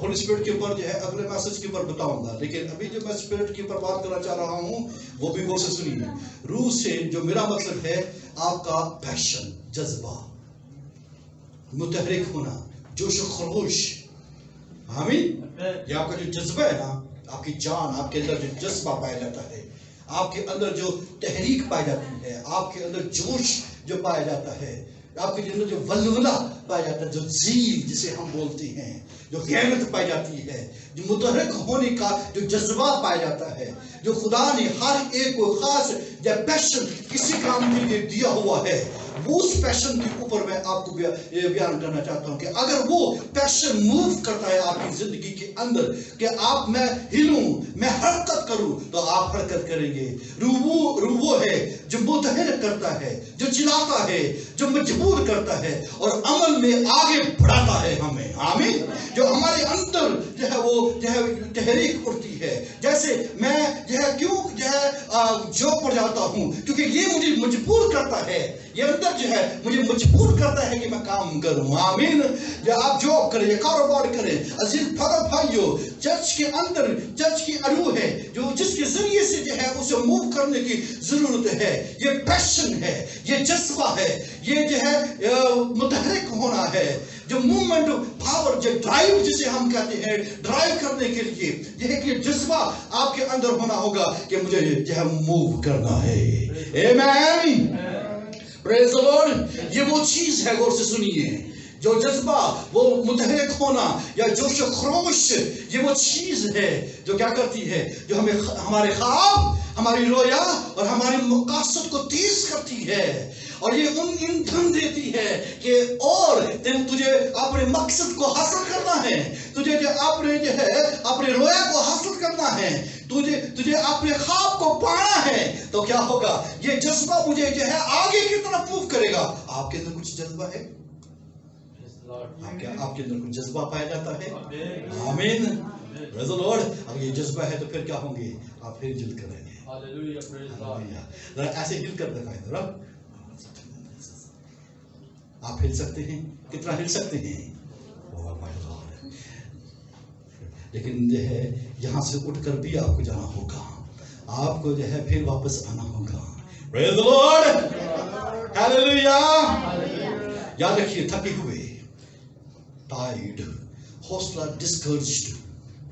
A: होली स्पिरिट के ऊपर जो है अगले मैसेज के ऊपर बताऊंगा, लेकिन अभी जो मैं स्पिरिट के ऊपर बात करना चाह रहा हूं वो भी गौर से सुनिए। रूह से जो मेरा मतलब है आपका पैशन, जज्बा, मुतहरिक होना, जोश खरोश। आमीन। ये आपका जो जज्बा है ना, आपकी जान, आपके अंदर जो जज्बा पाया जाता है, आपके अंदर जो तहरीक पाई जाती है, आपके अंदर जोश जो पाया जाता है, आपके अंदर जो वलवला पाया जाता है, जो जील जिसे हम बोलते हैं, जो गैरत पाई जाती है, जो मुतहरिक होने का जो जज्बा पाया जाता है, जो खुदा ने हर एक को खास या पैशन किसी काम के लिए दिया हुआ है, उस पैशन के ऊपर मैं आपको बयान करना चाहता हूं कि अगर वो पैशन मूव करता है आपकी जिंदगी के अंदर कि आप मैं हिलूं, मैं हरकत करूं, तो आप हरकत करेंगे। रूह वो है जो मुतहरिक करता है, जो चिल्लाता है, जो मजबूर करता है और अमल में आगे बढ़ाता है हमें। आमीन। जो हमारे अंदर जो है वो जो है तहरीक उठती है। जैसे मैं जो है क्यों जो है जॉब पर जाता हूँ, क्योंकि ये मुझे मजबूर करता है, ये अंदर जो है मुझे मजबूर करता है कि मैं काम करूँ। आमीन। या आप जॉब करें या कारोबार करें, अजीज भाइयों, चर्च के अंदर चर्च की अरू है जो जिसके जरिए से जो है उसे मूव करने की जरूरत है। ये पैशन है, ये जज्बा है, ये जो है मुतहरिक होना है, जो मूवमेंट पावर, जो ड्राइव जिसे हम कहते हैं, ड्राइव करने के लिए यह कि जज्बा आपके अंदर होना होगा कि मुझे जो है मूव करना है। आमीन, प्रेज द लॉर्ड। ये वो चीज है, गौर से सुनिए, जो जज्बा, वो मुतहरिक होना या जोश खरोश, ये वो चीज है जो क्या करती है, जो हमें हमारे ख्वाब, हमारी रोया और हमारे मकासद को तेज करती है, और ये ईंधन देती है कि और तुझे अपने मकसद को हासिल करना है, तुझे जो अपने जो है अपने रोया को हासिल करना है, तुझे अपने ख्वाब को पाना है, तो क्या होगा, ये जज्बा मुझे जो है आगे की तरफ मूव करेगा। आपके अंदर कुछ जज्बा है? आपके अंदर कुछ जज्बा पाया जाता है? आमीन, प्रेज़ द लॉर्ड। अगर ये जज्बा है तो फिर क्या होंगे, आप फिर हिल करेंगे। Hallelujah, praise the Lord. ऐसे हिल कर दिखाएं जरा, आप हिल सकते हैं? कितना हिल सकते हैं? लेकिन जो है यहाँ से उठकर भी आपको जाना होगा, आपको जो है फिर वापस आना होगा। Praise the Lord, hallelujah. याद रखिए, थके हुए, टायर्ड, हौसला डिस्करेज्ड,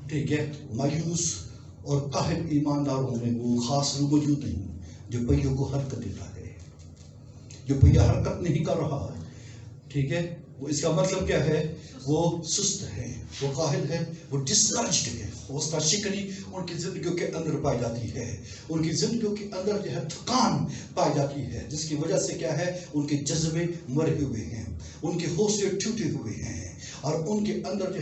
A: ठीक है, मायूस और काहिल ईमानदारों में वो खास लोग मौजूद नहीं जो पहियों को हरकत देता है, जो पहिया हरकत नहीं कर रहा है, ठीक है, वो इसका मतलब क्या है, वो सुस्त है, वो काहिल है, वो डिस्करेज्ड है, हौसला शिकनी उनकी जिंदगियों के अंदर पाई जाती है, उनकी जिंदगियों के अंदर जो है थकान पाई जाती है, जिसकी वजह से क्या है, उनके जज्बे मरे हुए हैं, उनके हौसले टूटे हुए हैं, और उनके अंदर जो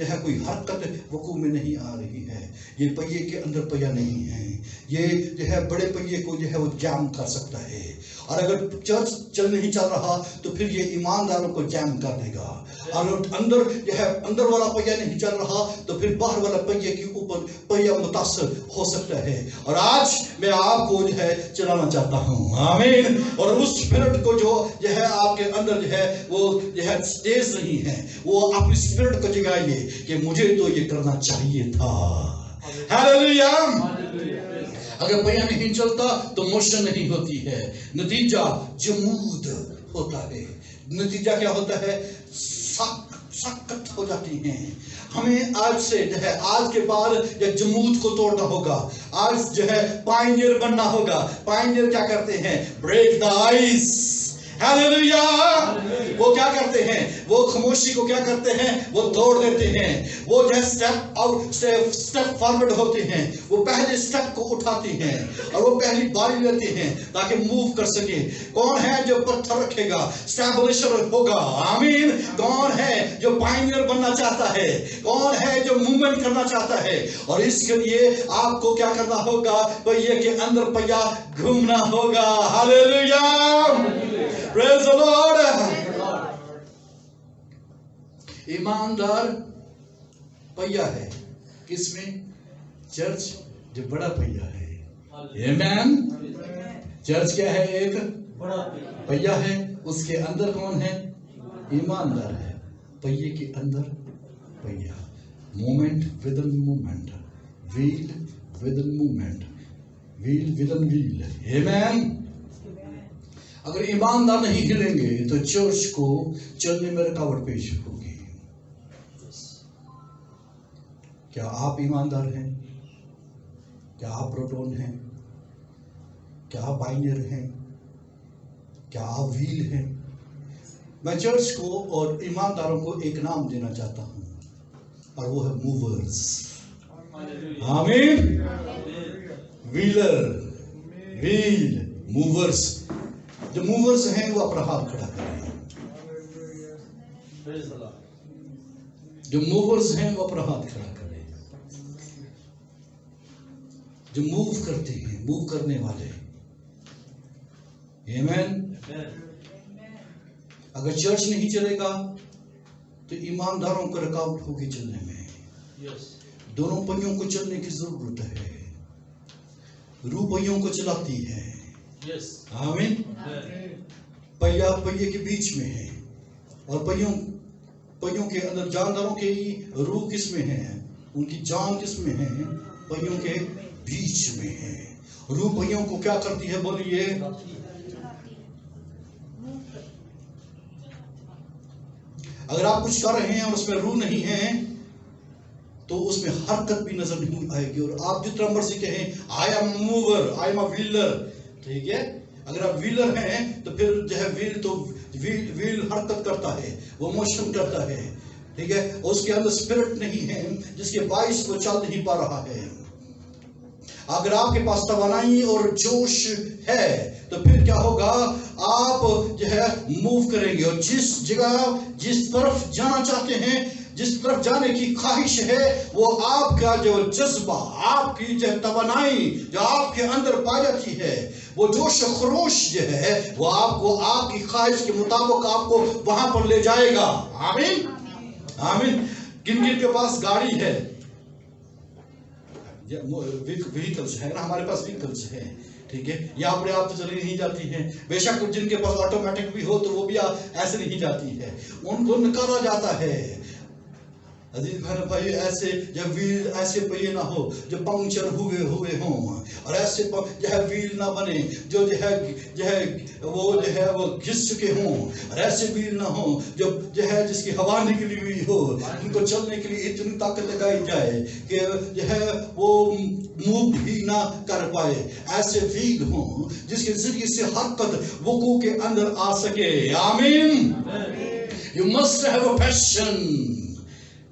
A: है कोई हरकत वकूዕ में नहीं आ रही है। ये पहिए के अंदर पहिया नहीं है, ये जो है बड़े पहिए को जो है वो जैम कर सकता है, और अगर चर्च नहीं चल रहा तो फिर ये ईमानदारों को जैम कर देगा, और अंदर जो है अंदर वाला पहिया नहीं चल रहा तो फिर बाहर वाला पहिए के ऊपर पहिया मुतासर हो सकता है। और आज मैं आपको जो है चलाना चाहता हूँ, आमीन। और उस स्पिरिट को जो है आपके अंदर जो है वो जो है तेज नहीं है, वो अपनी स्पिरिट को जगाइए कि मुझे तो ये करना चाहिए था। हालेलुया। अगर पहिया नहीं चलता तो मोशन नहीं होती है, नतीजा जमूद होता है। नतीजा क्या होता है, सख्त हो जाती हैं। हमें आज से जो है आज के बाद ये जमूद को तोड़ना होगा, आज जो है पायनियर बनना होगा। पायनियर क्या करते हैं, ब्रेक द आइस। हालेलुया। वो क्या करते हैं, वो खामोशी को क्या करते हैं, वो तोड़ देते हैं। वो जो स्टेप फॉरवर्ड होते हैं, वो पहले स्टेप को उठाते हैं और वो पहली बारी लेते हैं ताकि मूव कर सके। कौन है जो पत्थर रखेगा, स्टैब्लिशर होगा, आमीन। कौन है जो पायनियर बनना चाहता है, कौन है जो मूवमेंट करना चाहता है, और इसके लिए आपको क्या करना होगा, पहिए के अंदर पहिया घूमना होगा। Hallelujah, praise the Lord. ईमानदार पहिया है किसमें, चर्च जो बड़ा पहिया है। आमीन। चर्च क्या है, एक बड़ा पहिया है, उसके अंदर कौन है, ईमानदार है। पहिए के अंदर पहिया, movement with in movement, wheel with in movement, wheel with in wheel. आमीन। अगर ईमानदार नहीं हिलेंगे तो चर्च को चलने में रुकावट पेश होगी। क्या आप ईमानदार हैं? क्या आप प्रोटोन हैं? क्या आप पायनियर हैं? क्या आप व्हील हैं? मैं चर्च को और ईमानदारों को एक नाम देना चाहता हूं, और वो है मूवर्स। आमीन। Wheeler, wheel, movers. जो मूवर्स हैं वो अपना हाथ खड़ा करें। जो मूवर्स हैं वो अपना हाथ खड़ा करें। जो मूव करते हैं, मूव करने वाले। आमीन। अगर चर्च नहीं चलेगा तो ईमानदारों को रुकावट होगी चलने में। दोनों पहियों को चलने की जरूरत है। रूह पहियों को चलाती है। आमीन। पहिया पहिए के बीच में है, और पहियों के अंदर जानदारों के रूह किस में है? उनकी जान किस में है? पहियों के बीच में है। रूह पहियों को क्या करती है? बोलिए। अगर आप कुछ कर रहे हैं और उसमें रूह नहीं है तो उसमें हरकत भी नजर नहीं आएगी। और आप जितना मर्जी कहें I am mover, I am a wheeler, ठीक है, अगर आप व्हीलर हैं तो फिर जो है व्हील हरकत करता है, वो मोशन करता है, ठीक है, उसके अंदर स्पिरिट नहीं है जिसके बाइस वो चल नहीं पा रहा है। अगर आपके पास तवानाई और जोश है तो फिर क्या होगा? आप जो है मूव करेंगे, और जिस जगह जिस तरफ जाना चाहते हैं, जिस तरफ जाने की ख्वाहिश है, वो आपका जो जज्बा, आपकी जो तवानाई जो आपके अंदर पाई जाती है, वो जोश खरोश जो है वो आपको आपकी ख्वाहिश के मुताबिक आपको वहां पर ले जाएगा। आमीन आमीन। किन किन के पास गाड़ी है? व्हीकल्स है ना, हमारे पास व्हीकल्स है, ठीक है, ये अपने आप तो चली नहीं जाती है। बेशक जिनके पास ऑटोमेटिक भी हो तो वो भी ऐसे नहीं जाती है, उनको निकाला जाता है। अजीज भाई, ऐसे जब व्हील ऐसे पहिए ना हो जो पंक्चर हुए हों, और ऐसे जो है व्हील ना बने जो वो घिस चुके हों, और ऐसे व्हील ना हो जो है जिसकी हवा निकली हुई हो, उनको चलने के लिए इतनी ताकत लगाई जाए कि जो है वो मूव भी ना कर पाए। ऐसे व्हील हों जिसके जरिए से हरकत वकू के अंदर आ सके। आमीन। You must have a passion,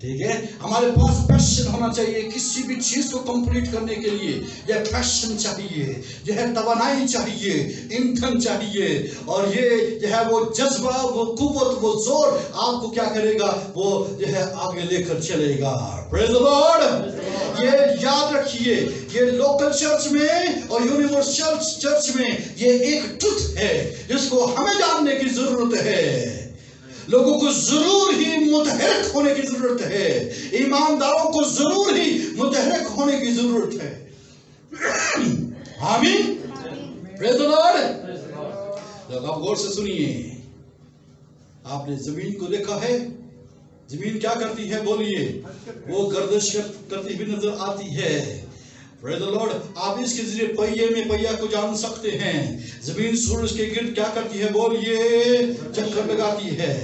A: ठीक है, हमारे पास पैशन होना चाहिए किसी भी चीज को कंप्लीट करने के लिए। यह पैशन चाहिए, जो है तवानाई चाहिए, ईंधन चाहिए, और ये जो है वो जज्बा, वो कुव्वत, वो जोर आपको क्या करेगा? वो जो है आगे लेकर चलेगा। Praise the Lord. ये याद रखिए, ये लोकल चर्च में और यूनिवर्सल चर्च में ये एक ट्रुथ है जिसको हमें जानने की जरूरत है। लोगों को जरूर ही मुतहरिक होने की जरूरत है, ईमानदारों को जरूर ही मुतहरिक होने की जरूरत है। आमीन। Praise the Lord. लोग आप गौर से सुनिए, आपने जमीन को देखा है? जमीन क्या करती है? बोलिए। वो गर्दिश करती हुई नजर आती है। Praise the Lord. आप इसके जरिए पहिए में पहिया को जान सकते हैं। जमीन सूरज के गिर्द क्या करती है? बोलिए। चक्कर लगाती है।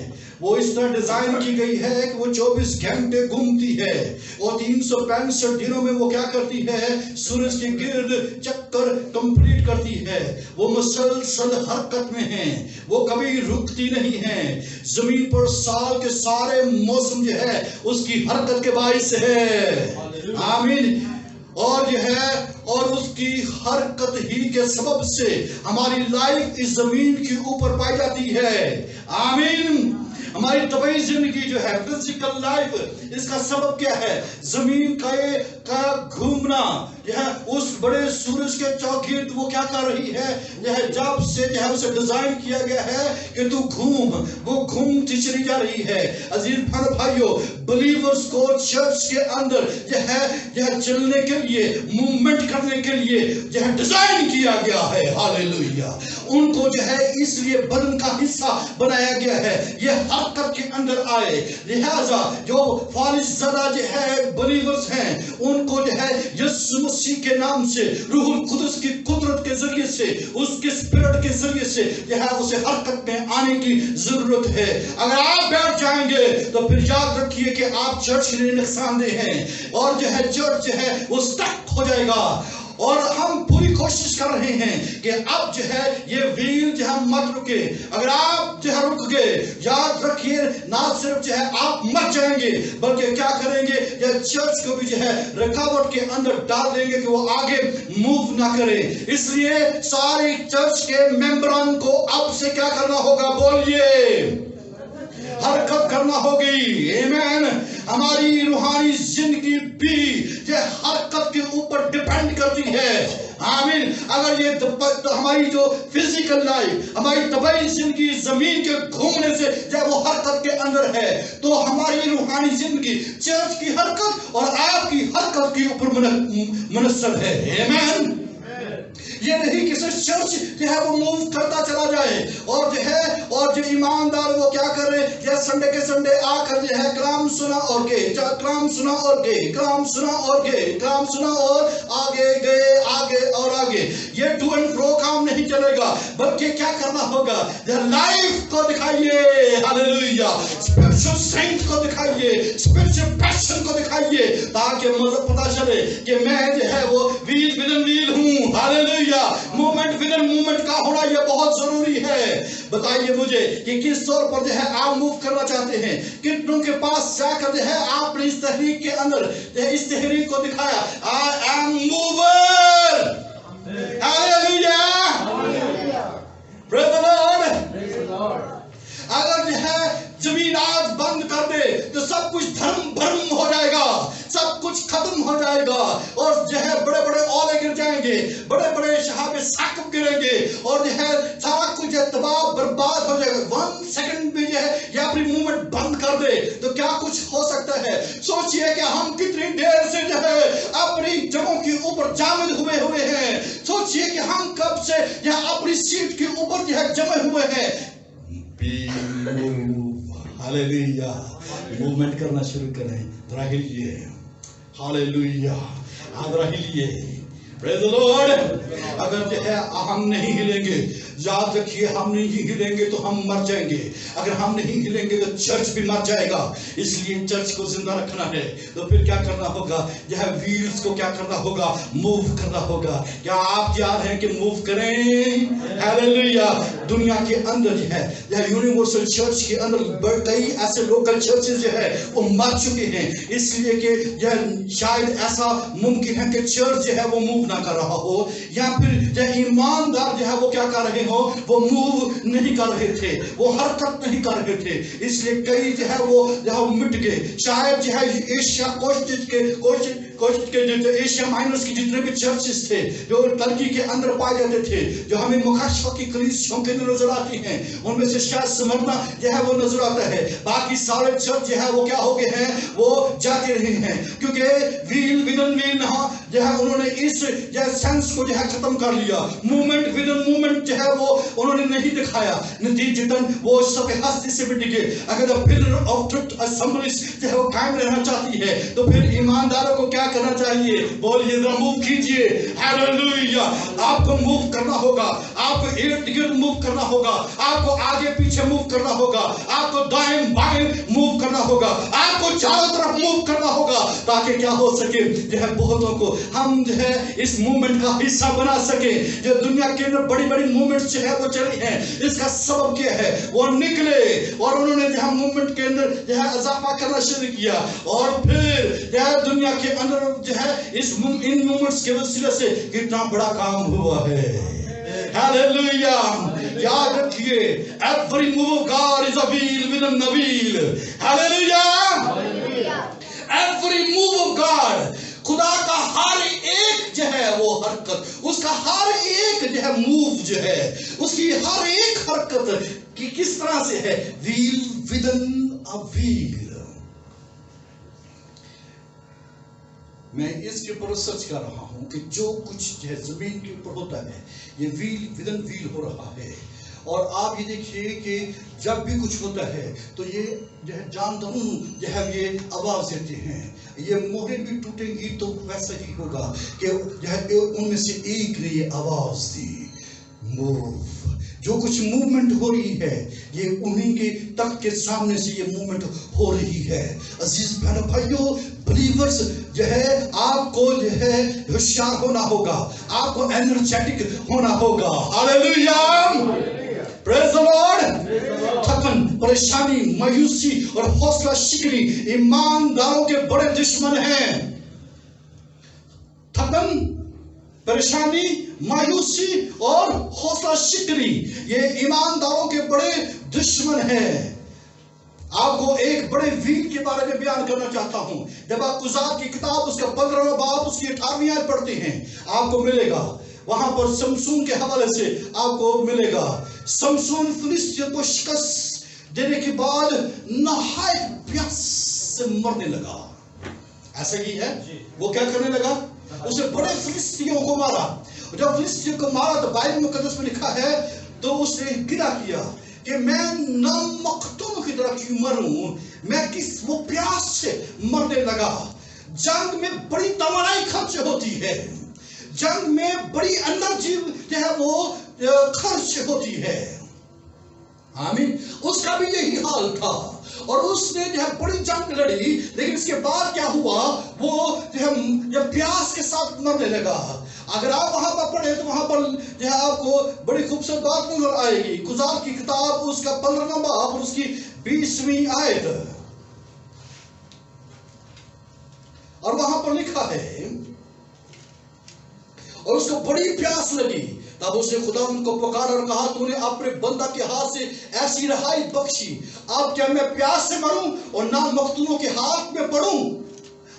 A: वो इस तरह डिजाइन की गई है कि वो 24 घंटे घूमती है, और 365 दिनों में वो क्या करती है? सूरज के गिर्द चक्कर कंप्लीट करती है। वो मुसलसल हरकत में है, वो कभी रुकती नहीं है। जमीन पर साल के सारे मौसम जो है उसकी हरकत के बाइस है। आमीन। और जो है और उसकी हरकत ही के सबब से हमारी लाइफ इस जमीन के ऊपर पाई जाती है। आमीन। हमारी तबई जिंदगी जो है फिजिकल लाइफ, इसका सबब क्या है? जमीन का घूमना। यह उस बड़े सूरज के चौगिर्द वो क्या कर रही है? यह जब से जो है उसे डिजाइन किया गया है कि तू घूम, वो घूमती चली जा रही है। अजीज भाइयों, बिलीवर्स को चर्च के अंदर यह चलने के लिए, मूवमेंट करने के लिए यह डिजाइन किया गया है। हालेलुया। उनको जो है इसलिए बदन का हिस्सा बनाया गया है, यह हरकत के अंदर आए। लिहाजा जो फालिस ज़दा जो है बिलीवर्स हैं, उनको जो है यीशु मसीह के नाम से, रूहुल कुदस की कुदरत के जरिए से, उसके स्पिरिट के जरिए से जो है उसे हरकत में आने की जरूरत है। अगर आप बैठ जाएंगे तो फिर याद रखिए कि आप चर्च के लिए नुकसानदेह हैं, और जो है चर्च जो है वो स्टक हो जाएगा। और हम पूरी कोशिश कर रहे हैं कि अब जो है ये व्हील जो है मत रुके। अगर आप जो है रुक गए, याद रखिए ना सिर्फ जो है आप मर जाएंगे, बल्कि क्या करेंगे? ये चर्च को भी जो है रुकावट के अंदर डाल देंगे कि वो आगे मूव ना करे। इसलिए सारे चर्च के मेंबरान को अब से क्या करना होगा? बोलिए। हरकत करना होगी। आमीन। हमारी रूहानी जिंदगी भी ये हरकत के ऊपर डिपेंड करती है। आमीन। अगर ये तो हमारी जो फिजिकल लाइफ, हमारी तबई जिंदगी जमीन के घूमने से जब वो हरकत के अंदर है, तो हमारी रूहानी जिंदगी चर्च की हरकत और आपकी हरकत के ऊपर मुनस्सर है। आमीन। یہ نہیں کہ صرف چرچ جو ہے وہ موو کرتا چلا جائے اور جو ہے اور جو ایماندار وہ کیا کر رہے یا سنڈے کے سنڈے آ کر جو ہے کلام سنا اور گئے، کلام سنا اور گئے، کلام سنا اور گئے، کلام سنا اور آگے گئے، آگے اور آگے. یہ ٹو اینڈ فرو کام نہیں چلے گا، بلکہ کیا کرنا ہوگا؟ لائف کو دکھائیے، ہاللیلویا، اسپرچل سینٹ کو دکھائیے، اسپرچل پیشن کو دکھائیے، تاکہ مجھے پتا چلے کہ میں جو ہے وہ ویل ودن ویل ہوں. ہاللیلویا، مومنٹ ودن مومنٹ کا ہونا یہ بہت ضروری ہے. بتائیے مجھے کہ کس طور پر جو ہے آپ موو کرنا چاہتے ہیں؟ کتنوں کے پاس جا کر جو ہے آپ نے اس تحریک کے اندر اس تحریک کو دکھایا، I am mover. ہاللیلویا، praise the Lord. اگر جو ہے زمین آج بند کر دے تو سب کچھ دھرم بھرم ہو جائے گا، سب کچھ ختم ہو جائے گا، اور جو ہے بڑے بڑے اولے گر جائیں گے، بڑے بڑے شہاب ثاقب گریں گے، اور جو ہے سارا کچھ تباہ برباد ہو جائے گا. 1 سیکنڈ بھی جو ہے یہ اپنی موومنٹ بند کر دے تو کیا کچھ ہو سکتا ہے؟ سوچئے کہ ہم کتنی دیر سے جو ہے اپنی جگہوں کے اوپر جامد ہوئے ہیں. سوچئے کہ ہم کب سے یہاں اپنی سیٹ کے اوپر جو ہے جمے ہوئے ہیں. ہاللیلویا، موومنٹ کرنا شروع کریں. رہیے، ہاللیلویا، آپ رہیے. پریز دی لارڈ. اگر جو ہے ہم نہیں ہلیں گے، یاد رکھیے ہم نہیں ہلیں گے تو ہم مر جائیں گے. اگر ہم نہیں ہلیں گے تو چرچ بھی مر جائے گا. اس لیے چرچ کو زندہ رکھنا ہے تو پھر کیا کرنا ہوگا؟ جو ہے ویلز کو کیا کرنا ہوگا؟ موو کرنا ہوگا. کیا آپ تیار ہیں کہ موو کریں؟ ہاللیلویا. دنیا کے اندر جو ہے یونیورسل چرچ کے اندر کئی ایسے لوکل چرچز جو ہے وہ مر چکے ہیں، اس لیے کہ شاید ایسا ممکن ہے کہ چرچ جو ہے وہ موو نہ کر رہا ہو، یا پھر جو ایماندار جو ہے وہ کیا کر رہے ہو، وہ موو نہیں کر رہے تھے، وہ حرکت نہیں کر رہے تھے. اس لیے کئی جو ہے وہ مٹ گئے. شاید جو ہے ایشیا کوسٹ کے ایشیا مائنرز کی جتنے بھی چرچز تھے جو ترکی کے اندر پائے جاتے تھے، جو ہمیں مکاشفہ کی کلیسیوں کے اندر نظر آتی ہیں، ان میں سے شاید سمرنا جو ہے وہ نظر آتا ہے. باقی سارے چرچ جو ہے وہ کیا ہو گئے ہیں؟ وہ جاتے رہے ہیں، کیونکہ ویل ودن ویل جو ہے انہوں نے اس سینس کو جو ہے ختم کر لیا. مومنٹ ودن مومنٹ جو ہے وہ انہوں نے نہیں دکھایا. نتیجتاً وہ سب ہستی سے مٹ گئے. اگر پلر آف ٹروتھ اسمبلیز جو ہے وہ قائم رہنا چاہتی ہے تو پھر ایمانداروں کو کیا کرنا چاہیے؟ بولیے ذرا موو کیجئے. ہاللیلویا. آپ کو موو کرنا ہوگا، آپ کو ارد گرد موو کرنا ہوگا، آپ کو آگے پیچھے موو کرنا ہوگا، آپ کو دائیں بائیں موو کرنا ہوگا، آپ کو چاروں طرف موو کرنا ہوگا، تاکہ کیا ہو سکے جو ہے بہتوں کو ہم جو ہے اس موومنٹ کا حصہ بنا سکے. جو دنیا کے اندر بڑی بڑی موومنٹس جو ہے وہ چلی ہیں، اس کا سبب کیا ہے؟ وہ نکلے اور انہوں نے جو ہے موومنٹ کے اندر جو ہے اضافہ کرنا شروع کیا، اور پھر جو ہے دنیا کے اندر جو ہے ان موومنٹس کے وسیلے سے کتنا بڑا کام ہوا ہے. ہاللیلویا. یاد رکھیے every move of God is a wheel within the wheel. ہاللیلویا. every move of God، خدا کا ہر ایک جو ہے وہ حرکت، اس کا ہر ایک جو ہے موو جو ہے، اس کی ہر ایک حرکت کی کس طرح سے ہے؟ Well within a wheel. میں اس کے اوپر ریسرچ کر رہا ہوں کہ جو کچھ جو ہے زمین کے اوپر ہوتا ہے یہ ویل ودن ویل ہو رہا ہے. اور آپ یہ دیکھیے کہ جب بھی کچھ ہوتا ہے تو یہ جو ہے جانداروں جو ہے یہ آواز دیتے ہیں. یہ مہریں بھی ٹوٹیں گی تو ویسا ہی ہوگا کہ جو ہے ان میں سے ایک نے یہ آواز دی، موو. جو کچھ موومنٹ ہو رہی ہے یہ انہی کے تخت کے سامنے سے یہ موومنٹ ہو رہی ہے. عزیز بہنوں بھائیوں، بلیورز جو ہے آپ کو جو ہے ہوشیار ہونا ہوگا، آپ کو انرجیٹک ہونا ہوگا. ہاللیلویا. پریز دی لارڈ. تھکن، پریشانی، مایوسی اور حوصلہ شکنی ایمانداروں کے بڑے دشمن ہیں. تھکن، پریشانی، مایوسی اور حوصلہ شکنی یہ ایمانداروں کے بڑے دشمن ہیں. آپ کو ایک بڑے ویل کے بارے میں بیان کرنا چاہتا ہوں. جب آپ قضات کی کتاب اس کا 15واں باب اس کی 18ویں آیت پڑھتے ہیں، آپ کو ملے گا وہاں پر سمسون کے حوالے سے آپ کو ملے گا. سمسون فلسطینیوں کو شکست دینے کے بعد نہایت پیاس سے مرنے لگا. ایسا ہی ہے، وہ کیا کرنے لگا؟ اسے بڑے فلسطینیوں کو مارا जब फिलिस्तीन को मारा तो बाइबल मुकद्दस में लिखा है तो उसने गिला किया कि मैं नामख्तूम की तरह क्यों मरूं, मैं किस वो प्यास से मरने लगा। जंग में बड़ी तमन्नाएं खर्च होती है, जंग में बड़ी एनर्जी जो है वो खर्च होती है। आमीन। उसका भी यही हाल था और उसने जो है बड़ी जंग लड़ी, लेकिन इसके बाद क्या हुआ, वो जो है जब प्यास के साथ मरने लगा। अगर आप वहां पर पढ़े तो वहां पर जो है आपको बड़ी खूबसूरत बात नजर आएगी। गुजार की किताब उसका 15वां बाब और उसकी 20वीं आयत, और वहां पर लिखा है और उसको बड़ी प्यास लगी, तब उसने खुदा उनको पुकारा और कहा तूने अपने बंदा के हाथ से ऐसी रहाई बख्शी, अब क्या मैं प्यास से मरूं और ना मख्तूलों के हाथ में पड़ूं।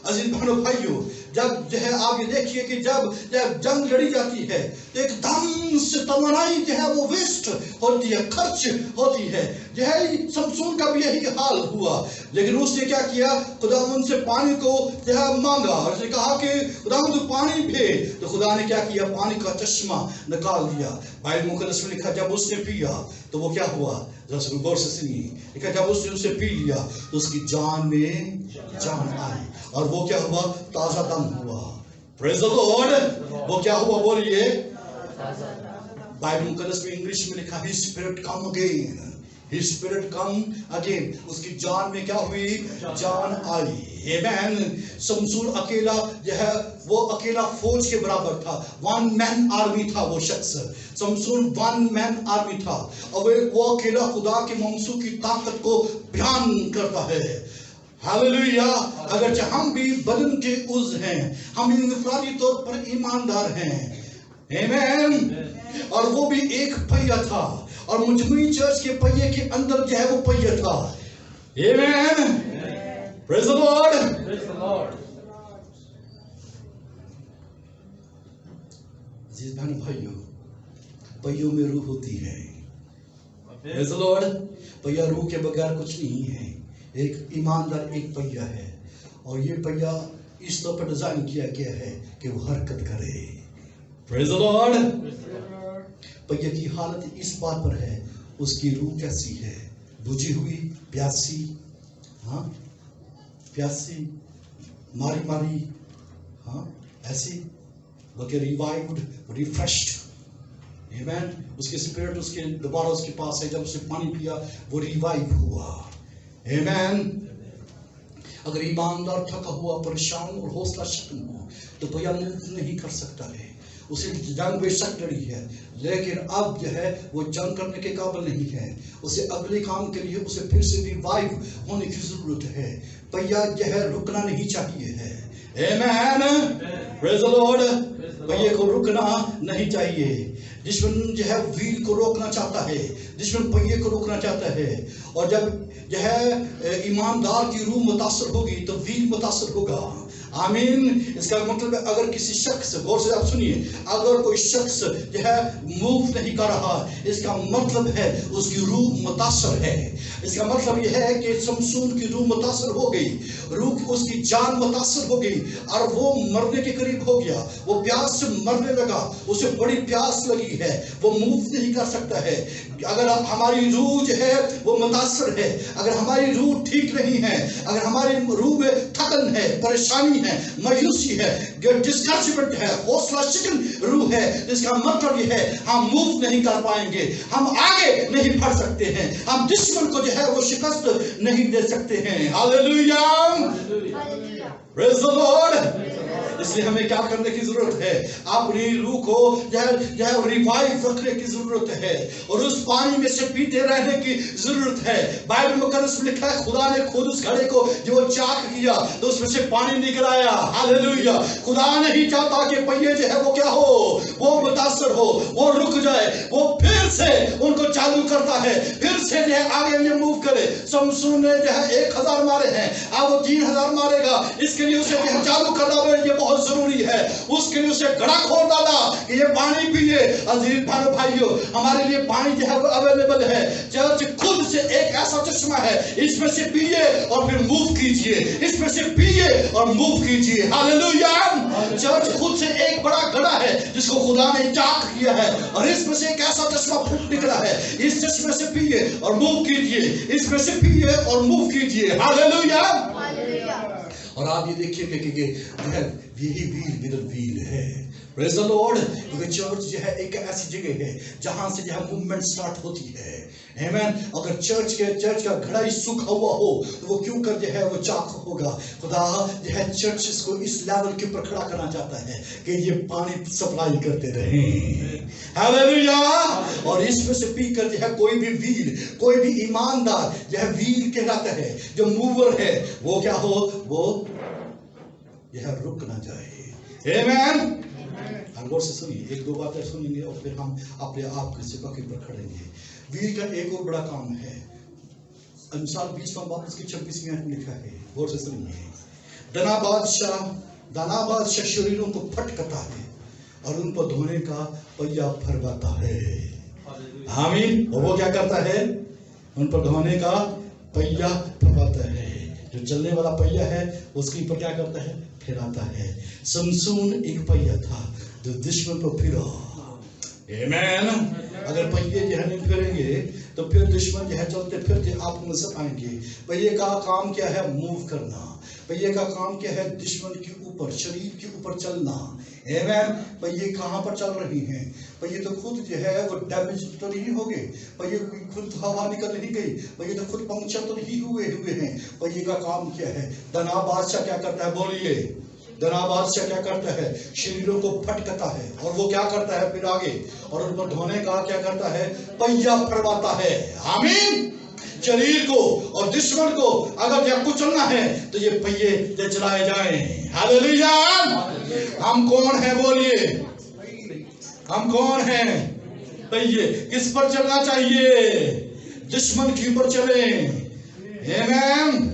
A: अजीज बहनों भाइयों, जब जो है आप ये देखिए कि जब जंग लड़ी जाती है तो एकदम से तमन्नाएं जो है वो वेस्ट होती है, खर्च होती है। जो है शमशून का भी यही हाल हुआ, लेकिन उसने क्या किया, खुदावंद से पानी को जो है मांगा और उसने कहा कि खुदावंद तू पानी भेज, तो खुदा ने क्या किया, पानी का चश्मा निकाल दिया। बाइबल मुकद्दस में लिखा जब उसने पिया तो वो क्या हुआ, जरा गौर से सुनिए, लिखा जब उसने उसे पी लिया तो उसकी जान में जान आई और वो क्या हुआ, ताजा दम हुआ। Praise the Lord. वो क्या हुआ बोलिए, बाइबल मुकद्दस में इंग्लिश में लिखा his spirit come again, his spirit come again. उसकी जान में क्या हुई, जान आई। आमेन। शमशून अकेला जो है वो अकेला फौज के बराबर था, वन मैन आर्मी था वो शख्स। शमशून वन मैन आर्मी था और वो अकेला खुदा के ममसू की ताकत को बयान करता है। हालेलुया। अगर हम भी बदन के उज़ हैं, हम इंफरादी तौर पर ईमानदार हैं। आमीन। और वो भी एक पहिया था और मुजमुई चर्च के पहिए के अंदर जो है वो पहिया था। आमीन। Praise the Lord. अजीज बहन भाइयों, पहियों में रूह होती है। Praise the Lord. पहिया रूह के बगैर कुछ नहीं है। एक ईमानदार एक पहिया है और ये पहिया इस तौर पर डिजाइन किया गया है कि वो हरकत करे। Praise the Lord. पहिया की हालत इस बात पर है उसकी रूह कैसी है, बुझी हुई, प्यासी, हाँ प्यासी, मारी मारी, हाँ ऐसी, बल्कि रिवाइव्ड, रिफ्रेश्ड। आमीन। उसके स्पिरिट उसके दोबारा उसके पास है, जब उसने पानी पिया वो रिवाइव हुआ। आमीन। अगर ईमानदार थका हुआ, परेशान और हौसला शक्न हो तो भैया मूव नहीं कर सकता है। उसे जंग बेशक लड़ी है, लेकिन अब जो है वो जंग करने के काबिल नहीं है। उसे अगले काम के लिए उसे फिर से रिवाइव होने की जरूरत है। भैया जो है रुकना नहीं चाहिए है। आमीन। Praise the Lord. भैया को रुकना नहीं चाहिए। दुश्मन जो है व्हील को रोकना चाहता है, दुश्मन पहिए को रोकना चाहता है। और जब जो है ईमानदार की रूह मुतासर होगी तो व्हील मुतासर होगा। आमीन। इसका मतलब है अगर किसी शख्स, गौर से आप सुनिए, अगर कोई शख्स जो है मूव नहीं कर रहा, इसका मतलब है उसकी रूह मुतासर है। इसका मतलब यह है कि शमशून की रूह मुतासर हो गई, रूह उसकी जान मुतासर हो गई और वो मरने के करीब हो गया। वो प्यास से मरने लगा, उसे बड़ी प्यास लगी है, वो मूव नहीं कर सकता है। अगर हमारी रूह जो है वो मुतासर है, अगर हमारी रूह ठीक नहीं है, अगर हमारी रूह में थकन है, परेशानी है, मायूसी है, डिस्करेजमेंट है, हौसला शिकन रूह है, इसका मतलब यह है हम मूव नहीं कर पाएंगे, हम आगे नहीं बढ़ सकते हैं, हम दुश्मन को जो है वो शिकस्त नहीं दे सकते हैं। हालेलुया। Praise the Lord. इसलिए हमें क्या करने की जरूरत है, अपनी रूह को जो है रिवाइव रखने की जरूरत है और उस पानी में से पीते रहने की जरूरत है। बाइबल मुकद्दस में लिखा है खुदा ने खुद उस घड़े को जो चाक किया तो उसमें से पानी निकल आया। हालेलुया। खुदा नहीं चाहता कि पहिए जो है वो क्या हो, वो मुतासर हो, वो रुक जाए, वो फिर से उनको चालू करता है, फिर से जो है आगे ये मूव करे। शमशून ने जो है 1000 मारे हैं, अब वो 3000 मारेगा। इसके लिए उसे चालू करना ये बहुत जरूरी है। उसके लिए उसे घड़ा खोल डाला कि ये पानी पिए। अजीज भाइयों, हमारे लिए पानी जो है वो अवेलेबल है। चर्च खुद से एक ऐसा चश्मा है, इसमें से पिए और फिर मूव कीजिए, इसमें से पिए और मूव कीजिए। हालेलुया। चर्च खुद से एक बड़ा घड़ा है जिसको खुदा ने चाक किया है, और इसमें से एक ऐसा चश्मा फूट निकला है, इस चश्मे से पिए और मूव कीजिए, इसमें से पिए और मूव कीजिए। हालेलुया। और आप ये देखिए कि यही व्हील मिडल व्हील है। Praise the Lord. क्योंकि चर्च जो है एक ऐसी जगह है जहां से जो है मूवमेंट स्टार्ट होती है। आमीन। अगर चर्च का घड़ा ही सूखा हुआ हो तो वो क्यों कर जो है वो चाक होगा। खुदा जो है चर्च को इस लेवल के ऊपर खड़ा करना चाहता है कि ये पानी सप्लाई करते रहें। हालेलुया। और इसमें से पी कर जो है कोई भी व्हील, कोई भी ईमानदार जो है व्हील कहलाता है, जो मूवर है, वो क्या हो, वो यह रुक ना जाए। आमीन। गौर से सुनिए, एक दो बातें सुनेंगे और फिर हम अपने आप को सिपा के ऊपर खड़ेंगे। व्हील का एक और बड़ा काम है। अनुसार 20वां बाब उसकी 26वीं आयत में लिखा है, गौर से सुनिए। दाना बादशाह शरीरों को फटकता है और उन पर धोने का पहिया फरमाता है। आमीन। और वो क्या करता है, उन पर धोने का पहिया फरमाता है। जो चलने वाला पहिया है उसके ऊपर क्या करता है, फिराता है। समसून एक पहिया था जो दुश्मन को फिरा। आमीन। अगर पहिए जो है नहीं फिरेंगे तो फिर दुश्मन जो है चलते फिरते आपको नजर आएंगे। पहिए का काम क्या है, मूव करना। पहिए का काम क्या है, दुश्मन के ऊपर, शरीर के ऊपर चलना। आमीन। पहिए कहाँ पर चल रही हैं? पहिए तो खुद जो है वो डैमेज तो नहीं हो गए, पहिए खुद हवा निकल नहीं गई, पहिए तो खुद पंक्चर तो नहीं हुए हैं। पहिए का काम क्या है? दाना बादशाह क्या करता है, बोलिए। दाना बादशाह क्या करता है, शरीरों को फटकता है। और वो क्या करता है फिर आगे, और उन पर धोने का क्या करता है, पहिया फरमाता है। आमीन। शरीर को और दुश्मन को अगर जब कुचलना है तो ये पहिए चलाए जाएं। हालेलुया। हम कौन है, बोलिए, हम कौन हैं? पहिए। किस पर चलना चाहिए? दुश्मन के ऊपर चले। आमीन।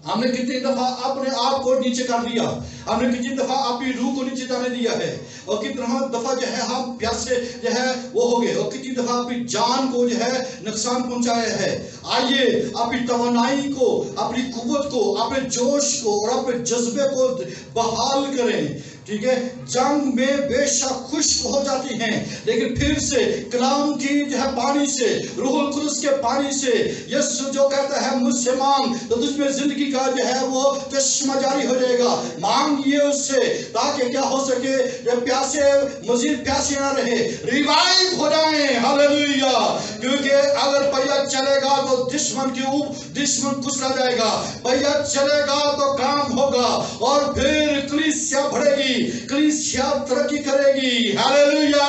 A: हमने कितनी दफा अपने आप को नीचे कर दिया, हमने कितनी दफा अपनी रूह को नीचे जाने दिया है, और कितना दफा जो है हम प्यासे जो है वो हो गए, और कितनी दफा अपनी जान को जो है नुकसान पहुंचाया है। आइए अपनी तवानाई को, अपनी कुव्वत को, अपने जोश को और अपने जज्बे को बहाल करें। ठीक है। जंग में बेशक खुश्क हो जाती हैं, लेकिन फिर से कलाम की जो है पानी से, रूहुल कुदस के पानी से, यीशु जो कहता है मुझसे मांग तो तुझमें जिंदगी का जो है वो चश्मा जारी हो जाएगा। मांगिए उससे ताकि क्या हो सके, जब प्यासे मजीद प्यासे ना रहे, रिवाइव हो जाएं। हालेलुया। क्योंकि अगर पहिया चलेगा तो दुश्मन कुचला जाएगा, पहिया चलेगा तो काम होगा, और फिर कलीसिया बढ़ेगी, कलीसिया तरक्की करेगी। हालेलुया।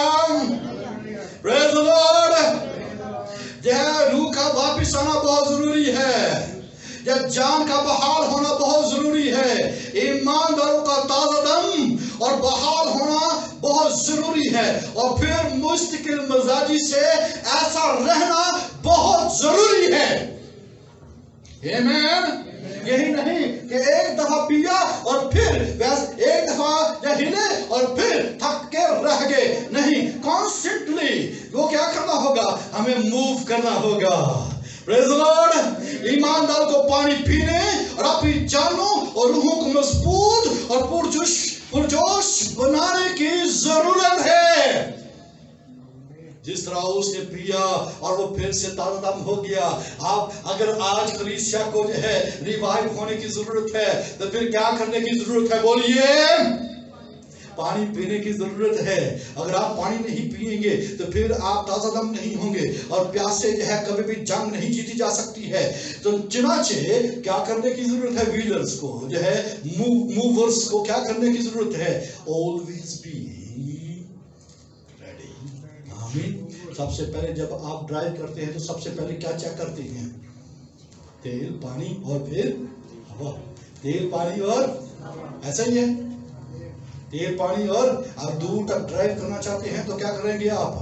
A: Praise the Lord. यह रूह का वापिस आना बहुत जरूरी है, यह जान का बहाल होना बहुत जरूरी है। ईमानदारों का ताजा दम और बहाल होना बहुत जरूरी है, और फिर मुस्तकिल मिजाजी से ऐसा रहना बहुत जरूरी है। आमीन। यही नहीं कि एक दफा पिया और फिर एक दफा हिले और फिर थक के रह गए। नहीं, कॉन्स्टेंटली वो क्या करना होगा, हमें मूव करना होगा। Praise the Lord. ईमानदार को पानी पीने और अपनी जानों और रूहों को मजबूत और पुरजोश बनाने की जरूरत है। जिस तरह उसने पिया और वो फिर से ताज़ादम हो गया। आप अगर आज कलीसिया को जो है रिवाइव होने की जरूरत है तो फिर क्या करने की जरूरत है, बोलिए। पानी पीने की जरूरत है। अगर आप पानी नहीं पिएंगे तो फिर आप ताज़ादम नहीं होंगे, और प्यासे जो है कभी भी जंग नहीं जीती जा सकती है। तो चुनाचे क्या करने की जरूरत है, व्हीलर्स को जो है, मूवर्स को क्या करने की जरूरत है, ऑलवेज बी रेडी। आमीन। सबसे पहले जब आप ड्राइव करते हैं तो सबसे पहले क्या चेक करते हैं, तेल, पानी और फिर हवा। तेल, पानी और ऐसा ही है, तेल, पानी और आप दूर तक ड्राइव करना चाहते हैं तो क्या करेंगे आप?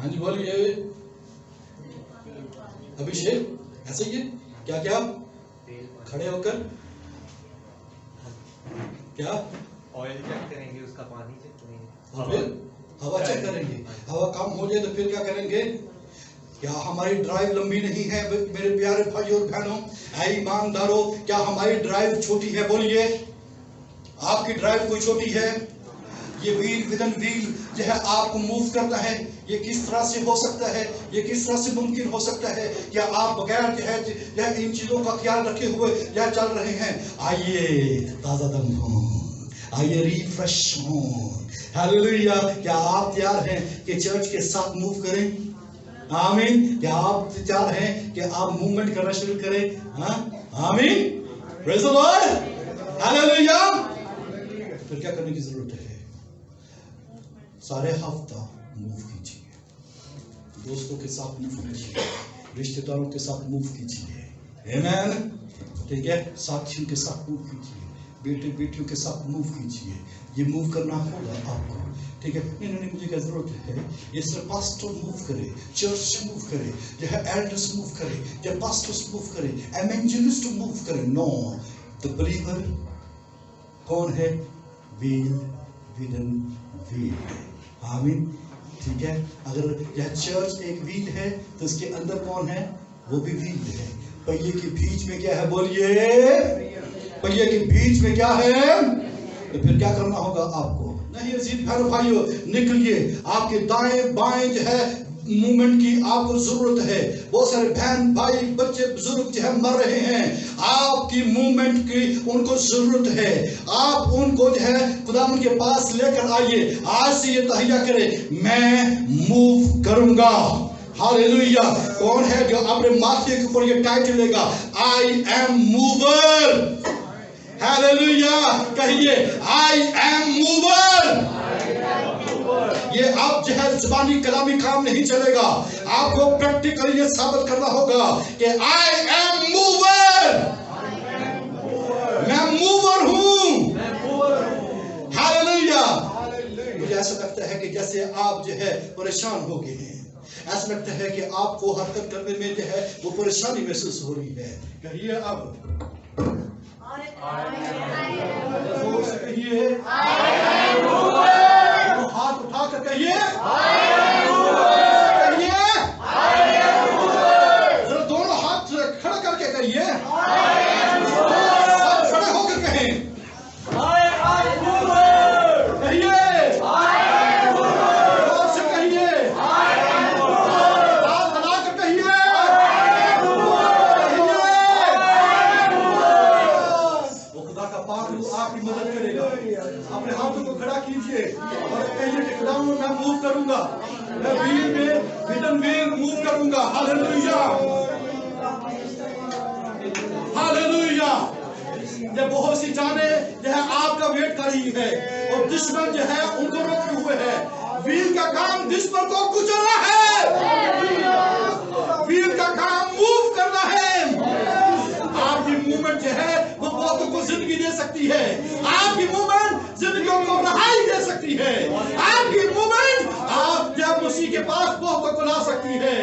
A: हाँ जी बोलिए अभिषेक, ऐसा ही है क्या? क्या खड़े होकर क्या
B: ऑयल चेक करेंगे, उसका पानी चेक करेंगे,
A: और फिर हवा चेक करेंगे। हवा कम हो जाए तो फिर क्या करेंगे? क्या हमारी ड्राइव लंबी नहीं है मेरे प्यारे भाई और बहनों, ऐ ईमानदारों? क्या हमारी ड्राइव छोटी है? बोलिए। आपकी ड्राइव कोई छोटी है, ये व्हील विदन व्हील जो है आपको मूव करता है। ये किस तरह से हो सकता है, ये किस तरह से मुमकिन हो सकता है? क्या आप बगैर जो है इन चीजों का ख्याल रखे हुए यह चल रहे हैं? आइए ताजा दम हो, आइए रिफ्रेश हो। हालेलुया। क्या आप तैयार हैं कि चर्च के साथ मूव करें? आमीन। क्या आप तैयार हैं कि आप मूवमेंट करना शुरू करें? हाँ, आमीन। Praise the Lord. हालेलुया। फिर क्या करने की जरूरत है? सारे हफ्ता मूव कीजिए, दोस्तों के साथ मूव कीजिए, रिश्तेदारों के साथ मूव कीजिए, आमीन। ठीक है, साथियों के साथ मूव कीजिए, बेटे बेटियों के साथ मूव कीजिए। ये मूव करना होगा आपको। ठीक है, नहीं मुझे क्या जरूरत है? ये सिर्फ पास्टर मूव करे, चर्च मूव करे, जो है एल्डर्स मूव करे, जो पास्टर्स मूव करे, एवेंजलिस्ट मूव करे। नो, द बिलीवर कौन है? Wheel within wheel. आमीन। ठीक है, अगर यह चर्च एक व्हील है तो इसके अंदर कौन है? वो भी व्हील है। पहिए के बीच में क्या है? बोलिए, पहिए के बीच में क्या है? तो फिर क्या करना होगा आपको? नहीं अजीज भाइयों, निकलिए। आपके दाएं बाएं जो है मूवमेंट की आपको जरूरत है। बहुत सारे बहन भाई बच्चे बुजुर्ग जो है मर रहे हैं, आपकी मूवमेंट की उनको जरूरत है। आप उनको जो है खुदावंद के पास लेकर आइए। आज से ये तहैया करें, मैं मूव करूंगा। हालेलुया। कौन है जो अपने माथे के ऊपर ये टाइटल लेगा? I am mover. हालेलुया। कहिए, आई एम मूवर। ये आप जो है जुबानी कलामी काम नहीं चलेगा, आपको प्रैक्टिकली ये साबित करना होगा कि आई एम मूवर। मैं मूवर हूं। हालेलुया। मुझे ऐसा लगता है कि जैसे आप जो है परेशान हो गए हैं, ऐसा लगता है कि आपको हरकत करने में जो है वो परेशानी महसूस हो रही है। कहिए अब, कहिए हाथ उठा कर कहिए, कहिए जरा दोनों हाथ खड़ा करके कहिए, खड़े होकर कहें, कहिए जोर से कहिए, हाथ बनाकर कहिए, वो खुदा का पाक रूह आपकी मदद करेगा। अपने हाथों को खड़ा कीजिए और कहिए कि खुदा मैं मूव करूंगा, मैं व्हील में विदन व्हील मूव करूंगा। Hallelujah, hallelujah. जब बहुत सी जाने जो है आपका वेट कर रही है और दुश्मन जो है उनको रोके हुए है, व्हील का काम दुश्मन को कुचलना है, व्हील का काम मूव करना है। आपकी मूवमेंट जो है वो बहुतों को जिंदगी दे सकती है, आपकी मूवमेंट जिंदगियों को रहाई दे सकती है, आपकी मूवमेंट आप जब मसीह के पास बहुतों को ला सकती है।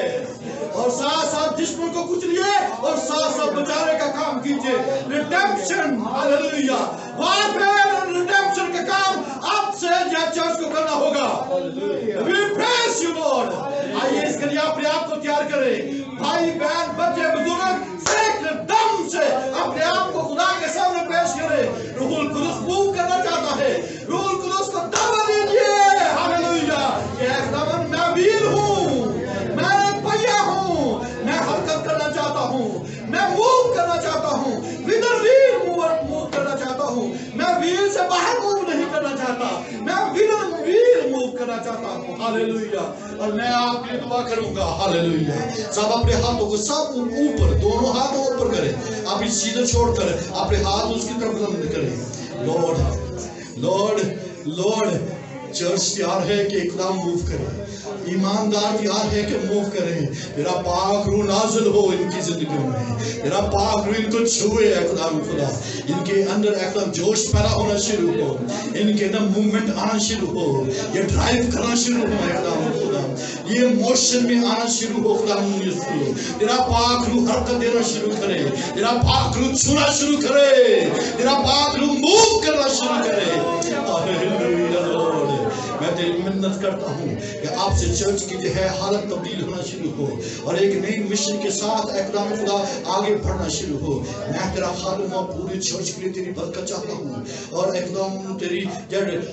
A: और साथ साथ दुश्मन को कुचलिए और साथ साथ बचाने का काम कीजिए। रिडेम्पशन, हालेलुया, वारफेयर और रिडेम्पशन का काम आपसे या चर्च को करना होगा। We praise you Lord। आइए इसके लिए अपने आप को तैयार करें। भाई बहन बच्चे बुजुर्ग दम से अपने आप को खुदा के सामने पेश करें। रूहुल कुदुस मूव करना चाहता है, रूहुल कुदुस को दावत दीजिए। हालेलुया। ये दावत मैं व्हील हूँ, मैं एक पहिया हूँ, मैं हरकत करना चाहता हूँ, मैं मूव करना चाहता हूँ, विदर व्हील मूव करना चाहता हूँ। मैं व्हील से बाहर मूव नहीं करना चाहता, मैं विदर व्हील मूव करना चाहता हूँ। हालेलुया। और मैं आपके लिए दुआ करूंगा। हालेलुया। सब अपने हाथों को सब ऊपर, दोनों हाथों ऊपर करें, आप इस सीधे छोड़कर अपने हाथ उसकी तरफ बुलंद करें। लॉर्ड लॉर्ड लॉर्ड, चर्च तैयार है कि खुदा मूव करे, ईमानदार तैयार है कि मूव करे। तेरा पाक रूह नाज़िल हो इनकी जिंदगी में, तेरा पाक रूह इनको छुए खुदा, इनके अंदर एकदम जोश पैदा होना शुरू हो, इनके अंदर मूवमेंट आना शुरू हो, ये ड्राइव करना शुरू हो खुदा, ये मोशन में आना शुरू हो खुदा। तेरा पाक रूह हरकत देना शुरू करे, तेरा पाक रूह छूना शुरू करे, तेरा पाक रूह मूव करना शुरू करे। हालेलुया लॉर्ड, मैं तेरी मन्नत करता हूँ कि आपसे चर्च की जो है हालत तब्दील होना शुरू हो और एक नई मिशन के साथ एकदम खुदा आगे बढ़ना शुरू हो। मैं तेरा खालूमा पूरी चर्च के लिए तेरी बरकत चाहता हूँ और एकदम तेरी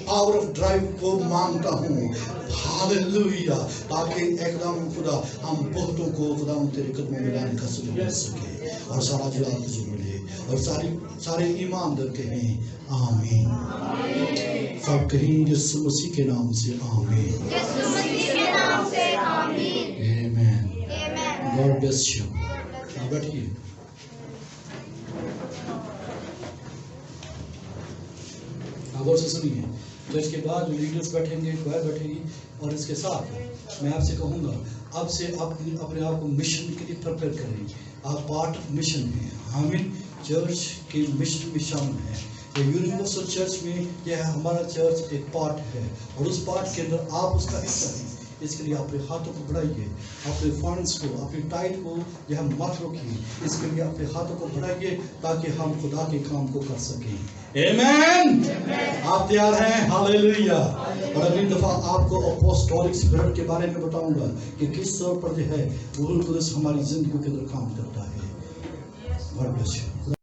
A: पावर ऑफ ड्राइव को मांगता हूँ। हालेलुया, ताकि एकदम खुदा हम बहुतों को खुदा तेरे कदमों में लाने का सुबह मिल सके और सारा जलाल तुझे मिले और सारे ईमानदार कहें आमीन। सब कहें यीशु मसीह के नाम से आमीन।
C: यीशु मसीह के नाम से आमीन।
A: आमीन। God bless you. आप बैठिए। आप और से सुनिए, चर्च के बाद जो लीडर्स बैठेंगे, क्वायर बैठेगी और इसके साथ मैं आपसे कहूँगा अब से अपने आप को मिशन के लिए प्रिपेयर करें। आप पार्ट मिशन है, आमीन। चर्च के मिशन में शामिल है। ये यूनिवर्सल चर्च में यह हमारा चर्च एक पार्ट है और उस पार्ट के अंदर आप उसका हिस्सा हैं। इसके लिए अपने हाथों को बढ़ाइए, अपने फंड्स को, अपनी टाइट को यह मत रोकिए। इसके लिए अपने हाथों को बढ़ाइए ताकि हम खुदा के काम को कर सकें। आमीन। आप तैयार हैं? हालेलुया। और अगली दफा आपको अपोस्टोलिक स्पिरिट के बारे में बताऊंगा कि किस तौर पर जो है रूह कुदस हमारी जिंदगी के अंदर काम करता है। God bless you.